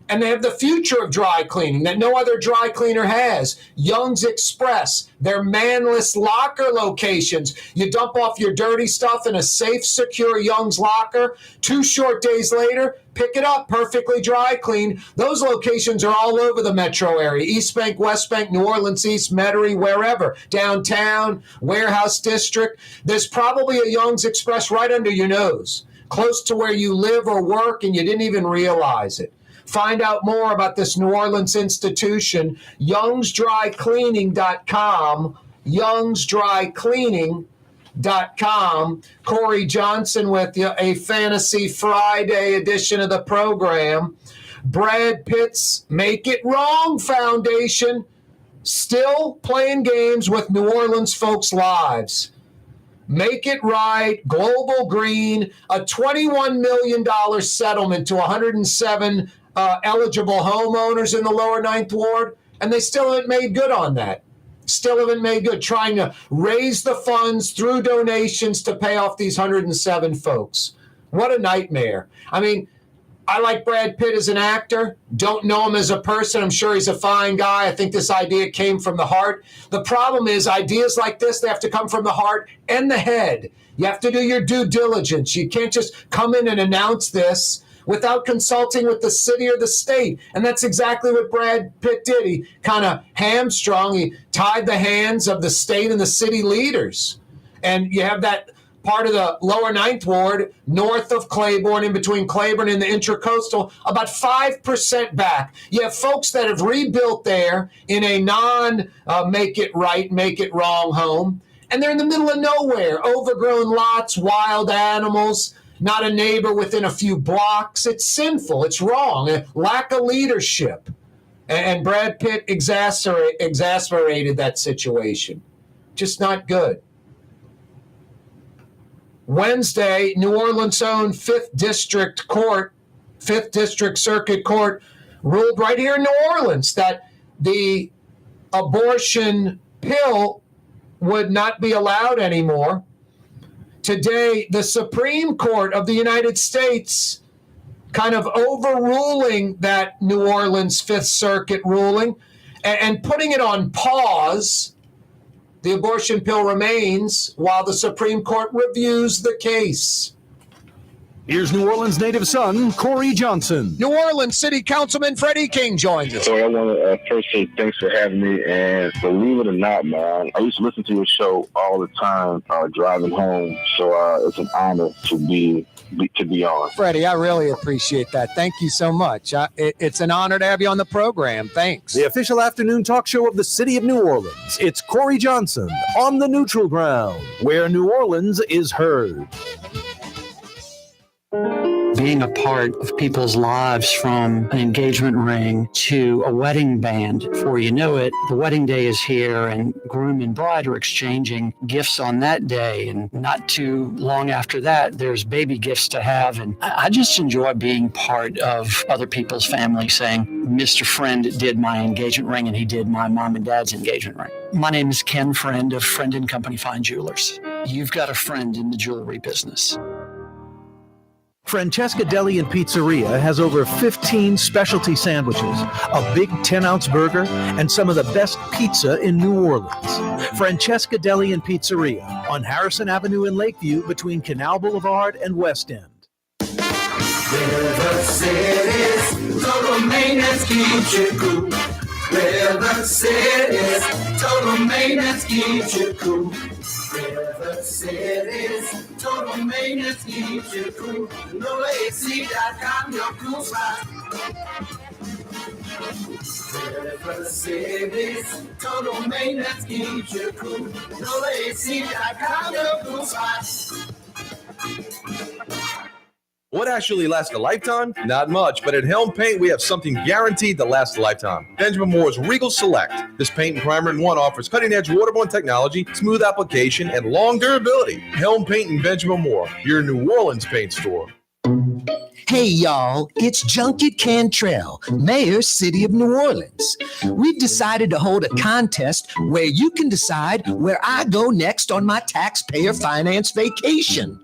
And they have the future of dry cleaning that no other dry cleaner has. Young's Express, their manless locker locations. You dump off your dirty stuff in a safe, secure Young's locker. 2 short days later, pick it up, perfectly dry clean. Those locations are all over the metro area. East Bank, West Bank, New Orleans East, Metairie, wherever. Downtown, Warehouse District. There's probably a Young's Express right under your nose, close to where you live or work, and you didn't even realize it. Find out more about this New Orleans institution, youngsdrycleaning.com, youngsdrycleaning.com. Corey Johnson with you, a Fantasy Friday edition of the program. Brad Pitt's Make It Wrong Foundation still playing games with New Orleans folks' lives. Make It Right, Global Green, a $21 million settlement to 107 eligible homeowners in the lower Ninth Ward. And they still haven't made good on that. Still haven't made good, trying to raise the funds through donations to pay off these 107 folks. What a nightmare. I mean, I like Brad Pitt as an actor. Don't know him as a person. I'm sure he's a fine guy. I think this idea came from the heart. The problem is ideas like this, they have to come from the heart and the head. You have to do your due diligence. You can't just come in and announce this without consulting with the city or the state. And that's exactly what Brad Pitt did. He kind of hamstrung, he tied the hands of the state and the city leaders. And you have that part of the lower Ninth Ward, north of Claiborne, in between Claiborne and the Intracoastal, about 5% back. You have folks that have rebuilt there in a non-make it right, make it wrong home. And they're in the middle of nowhere, overgrown lots, wild animals, not a neighbor within a few blocks. It's sinful. It's wrong. A lack of leadership. And Brad Pitt exasperated that situation. Just not good. Wednesday, New Orleans' own 5th District Circuit Court ruled right here in New Orleans that the abortion pill would not be allowed anymore. Today, the Supreme Court of the United States kind of overruling that New Orleans 5th Circuit ruling and putting it on pause. The abortion pill remains while the Supreme Court reviews the case. Here's New Orleans native son, Corey Johnson. New Orleans City Councilman Freddie King joins us. So I want to first say thanks for having me. And believe it or not, man, I used to listen to your show all the time driving home. So it's an honor to be on. Freddie, I really appreciate that. Thank you so much. It's an honor to have you on the program. Thanks. The official afternoon talk show of the city of New Orleans. It's Corey Johnson on the neutral ground, where New Orleans is heard. Being a part of people's lives, from an engagement ring to a wedding band. Before you know it, the wedding day is here and groom and bride are exchanging gifts on that day. And not too long after that, there's baby gifts to have. And I just enjoy being part of other people's family, saying, Mr. Friend did my engagement ring and he did my mom and dad's engagement ring. My name is Ken Friend of Friend & Company Fine Jewelers. You've got a friend in the jewelry business. Francesca Deli and Pizzeria has over 15 specialty sandwiches, a big 10-ounce burger, and some of the best pizza in New Orleans. Francesca Deli and Pizzeria on Harrison Avenue in Lakeview between Canal Boulevard and West End. River City's total maintenance keeps you cool. River City's total maintenance keeps you cool. River City's total maintenance keeps you cool. NoAC.com, your cool spot. River City's total maintenance keeps you cool. NoAC.com, your cool spot. What actually lasts a lifetime? Not much, but at Helm Paint, we have something guaranteed to last a lifetime. Benjamin Moore's Regal Select. This paint and primer in one offers cutting-edge waterborne technology, smooth application, and long durability. Helm Paint and Benjamin Moore, your New Orleans paint store. Hey y'all, it's Junket Cantrell, Mayor, City of New Orleans. We've decided to hold a contest where you can decide where I go next on my taxpayer finance vacation.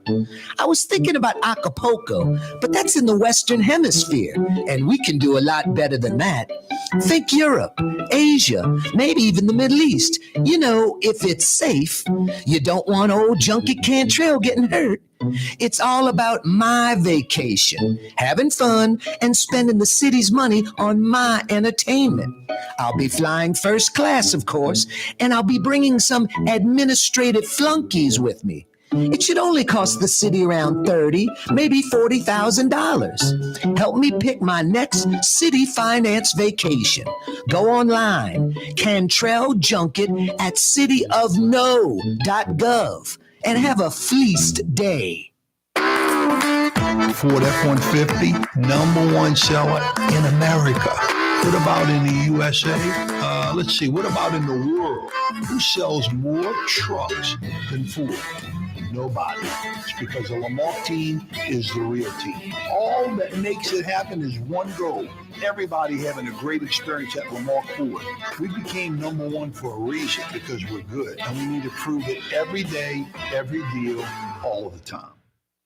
I was thinking about Acapulco, but that's in the Western Hemisphere, and we can do a lot better than that. Think Europe, Asia, maybe even the Middle East. You know, if it's safe. You don't want old Junket Cantrell getting hurt. It's all about my vacation, having fun, and spending the city's money on my entertainment. I'll be flying first class, of course, and I'll be bringing some administrative flunkies with me. It should only cost the city around $30,000, maybe $40,000. Help me pick my next city finance vacation. Go online, Cantrell Junket at cityofno.gov. and have a fleeced day. Ford F-150, #1 seller in America. What about in the USA? Let's see. What about in the world? Who sells more trucks than Ford? Nobody. It's because the Lamar team is the real team. All that makes it happen is one goal. Everybody having a great experience at Lamar Ford. We became number one for a reason, because we're good. And we need to prove it every day, every deal, all the time.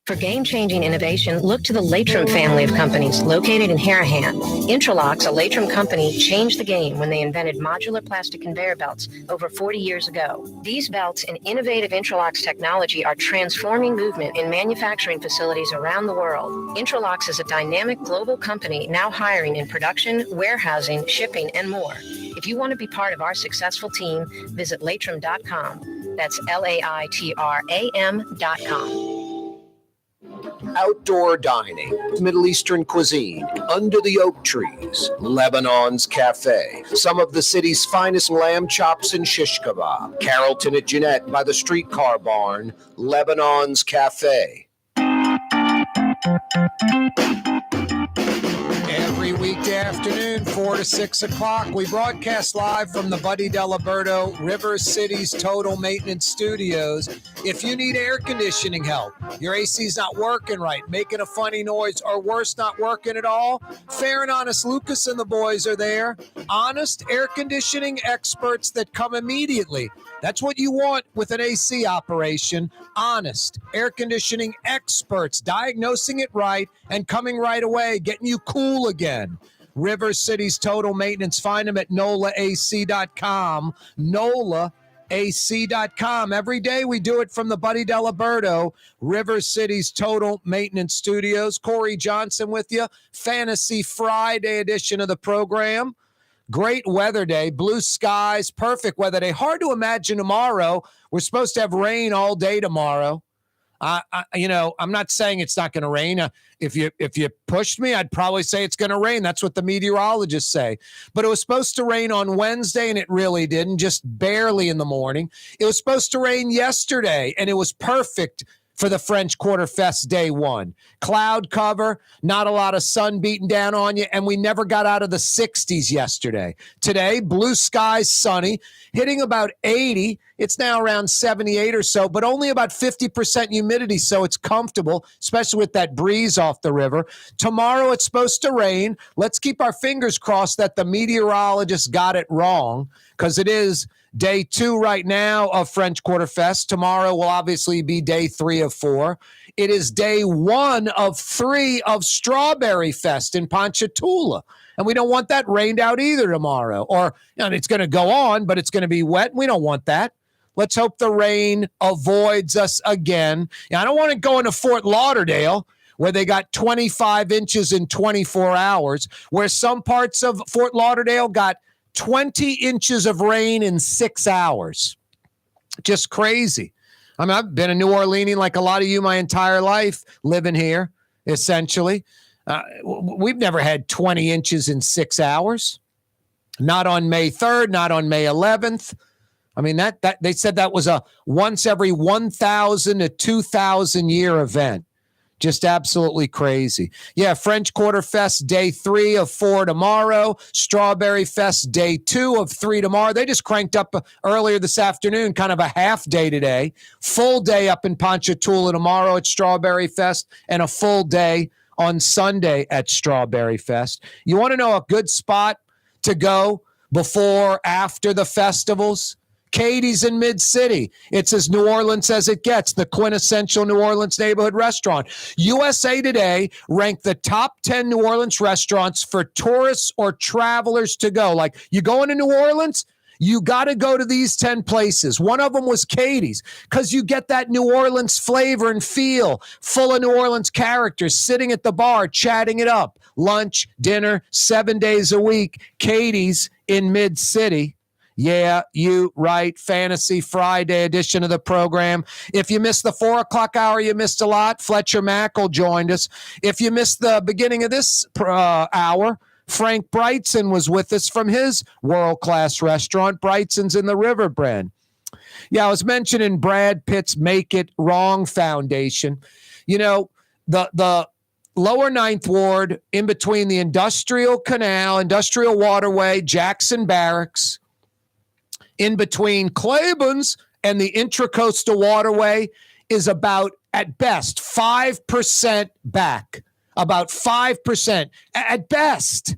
For game-changing innovation, look to the Latrim family of companies located in Harahan. Intralocks, a Latrim company, changed the game when they invented modular plastic conveyor belts over 40 years ago. These belts and innovative Intralocks technology are transforming movement in manufacturing facilities around the world. Intralocks is a dynamic global company now hiring in production, warehousing, shipping, and more. If you want to be part of our successful team, visit latrim.com. That's LAITRAM.com. Outdoor dining, Middle Eastern cuisine, under the oak trees, Lebanon's Cafe, some of the city's finest lamb chops and shish kebab, Carrollton at Jeanette by the streetcar barn, Lebanon's Cafe. Every weekday afternoon, 4 to 6 o'clock, we broadcast live from the Buddy Diliberto River City's Total Maintenance Studios. If you need air conditioning help, your AC's not working right, making a funny noise, or worse, not working at all, Fair and Honest Lucas and the boys are there. Honest air conditioning experts that come immediately. That's what you want with an AC operation. Honest air conditioning experts, diagnosing it right and coming right away, getting you cool again. River City's Total Maintenance. Find them at NOLAAC.com. NOLAAC.com. Every day we do it from the Buddy Diliberto River City's Total Maintenance Studios. Corey Johnson with you. Fantasy Friday edition of the program. Great weather day, blue skies, perfect weather day. Hard to imagine tomorrow. We're supposed to have rain all day tomorrow. I'm not saying it's not going to rain. If you pushed me, I'd probably say it's going to rain. That's what the meteorologists say. But it was supposed to rain on Wednesday, and it really didn't, just barely in the morning. It was supposed to rain yesterday, and it was perfect for the French Quarter Fest day one. Cloud cover, not a lot of sun beating down on you, and we never got out of the 60s yesterday. Today, blue skies, sunny, hitting about 80. It's now around 78 or so, but only about 50% humidity, so it's comfortable, especially with that breeze off the river. Tomorrow, it's supposed to rain. Let's keep our fingers crossed that the meteorologists got it wrong, because it is day 2 right now of French Quarter Fest. Tomorrow will obviously be day 3 of 4. It is day 1 of 3 of Strawberry Fest in Ponchatoula. And we don't want that rained out either tomorrow. Or it's going to go on, but it's going to be wet. We don't want that. Let's hope the rain avoids us again. I don't want to go into Fort Lauderdale, where they got 25 inches in 24 hours, where some parts of Fort Lauderdale got 20 inches of rain in 6 hours. Just crazy. I mean, I've been a New Orleanian like a lot of you my entire life, living here, essentially. We've never had 20 inches in 6 hours. Not on May 3rd, not on May 11th. I mean, that they said that was a once every 1,000 to 2,000 year event. Just absolutely crazy. Yeah, French Quarter Fest day 3 of 4 tomorrow. Strawberry Fest day 2 of 3 tomorrow. They just cranked up earlier this afternoon, kind of a half day today. Full day up in Ponchatoula tomorrow at Strawberry Fest, and a full day on Sunday at Strawberry Fest. You want to know a good spot to go before, after the festivals? Katie's in Mid-City. It's as New Orleans as it gets, the quintessential New Orleans neighborhood restaurant. USA Today ranked the top 10 New Orleans restaurants for tourists or travelers to go. Like, you going to New Orleans? You got to go to these 10 places. One of them was Katie's, because you get that New Orleans flavor and feel, full of New Orleans characters sitting at the bar, chatting it up. Lunch, dinner, 7 days a week. Katie's in Mid-City. Yeah, you right. Fantasy Friday edition of the program. If you missed the 4 o'clock hour, you missed a lot. Fletcher Mackel joined us. If you missed the beginning of this hour, Frank Brightson was with us from his world-class restaurant, Brightson's in the River Brand. Yeah, I was mentioning Brad Pitt's Make It Wrong Foundation. You know, the Lower Ninth Ward, in between the Industrial Canal, Industrial Waterway, Jackson Barracks, in between Claiborne's and the Intracoastal Waterway, is about, at best, 5% back. About 5% at best.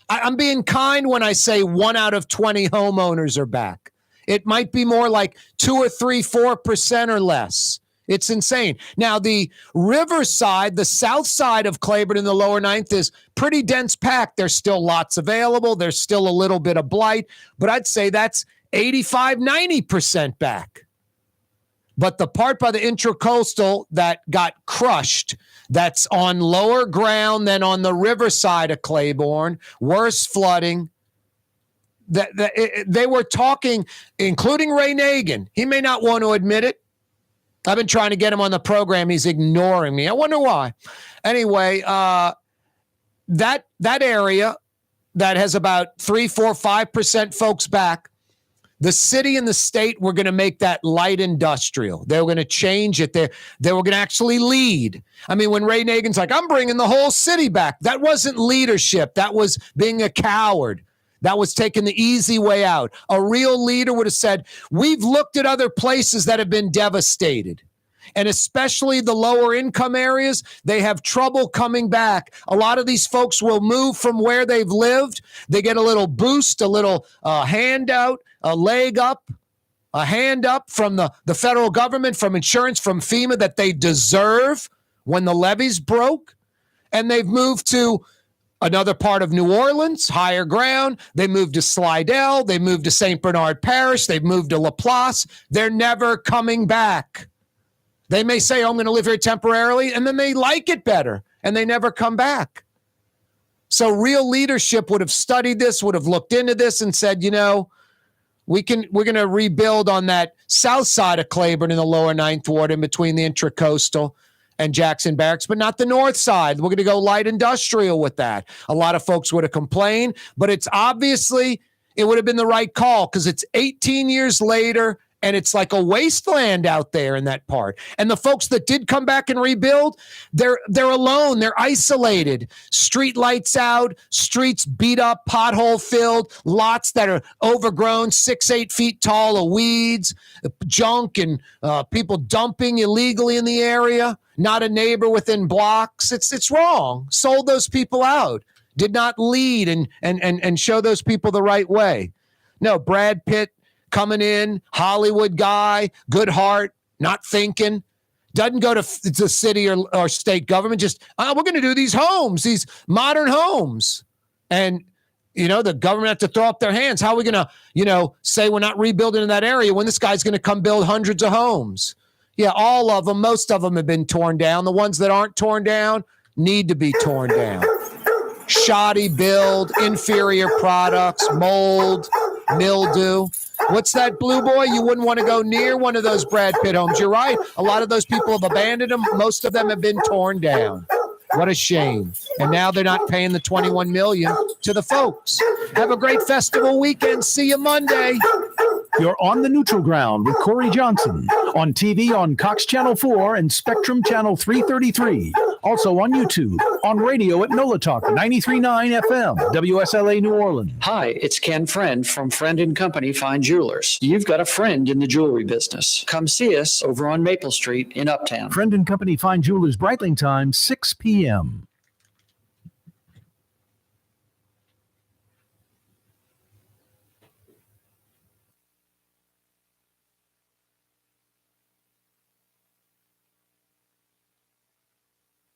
I'm being kind when I say 1 out of 20 homeowners are back. It might be more like 2 or 3, 4% or less. It's insane. Now, the riverside, the south side of Claiborne in the lower ninth is pretty dense packed. There's still lots available. There's still a little bit of blight, but I'd say that's 85, 90% back. But the part by the Intracoastal that got crushed, that's on lower ground than on the riverside of Claiborne, worse flooding. They were talking, including Ray Nagin. He may not want to admit it. I've been trying to get him on the program. He's ignoring me. I wonder why. Anyway, that area that has about 3, 4, 5% folks back, the city and the state were going to make that light industrial. They were going to change it. They were going to actually lead. I mean, when Ray Nagin's like, I'm bringing the whole city back, that wasn't leadership. That was being a coward. That was taking the easy way out. A real leader would have said, we've looked at other places that have been devastated. And especially the lower income areas, they have trouble coming back. A lot of these folks will move from where they've lived. They get a little boost, a little handout, a leg up, a hand up from the federal government, from insurance, from FEMA that they deserve when the levees broke. And they've moved to another part of New Orleans, higher ground. They moved to Slidell. They moved to St. Bernard Parish. They've moved to Laplace. They're never coming back. They may say, oh, I'm going to live here temporarily, and then they like it better, and they never come back. So real leadership would have studied this, would have looked into this and said, you know, we're going to rebuild on that south side of Claiborne in the lower ninth ward in between the Intracoastal and Jackson Barracks, but not the north side. We're going to go light industrial with that. A lot of folks would have complained, but it's obviously, it would have been the right call because it's 18 years later and it's like a wasteland out there in that part. And the folks that did come back and rebuild, they're alone. They're isolated. Street lights out, streets beat up, pothole filled, lots that are overgrown, 6, 8 feet tall of weeds, junk, and people dumping illegally in the area. Not a neighbor within blocks. It's wrong. Sold those people out. Did not lead and show those people the right way. No, Brad Pitt coming in, Hollywood guy, good heart, not thinking. Doesn't go to the city or state government. Just, we're going to do these homes, these modern homes. And, you know, the government have to throw up their hands. How are we going to, you know, say we're not rebuilding in that area when this guy's going to come build hundreds of homes? Yeah, all of them, most of them have been torn down. The ones that aren't torn down need to be torn down. Shoddy build, inferior products, mold, mildew. What's that, Blue Boy? You wouldn't want to go near one of those Brad Pitt homes. You're right. A lot of those people have abandoned them. Most of them have been torn down. What a shame. And now they're not paying the $21 million to the folks. Have a great festival weekend. See you Monday. You're on the neutral ground with Corey Johnson on TV on Cox Channel 4 and Spectrum Channel 333. Also on YouTube, on radio at NOLA Talk 93.9 FM, WSLA New Orleans. Hi, it's Ken Friend from Friend & Company Fine Jewelers. You've got a friend in the jewelry business. Come see us over on Maple Street in Uptown. Friend & Company Fine Jewelers, Breitling time, 6 p.m.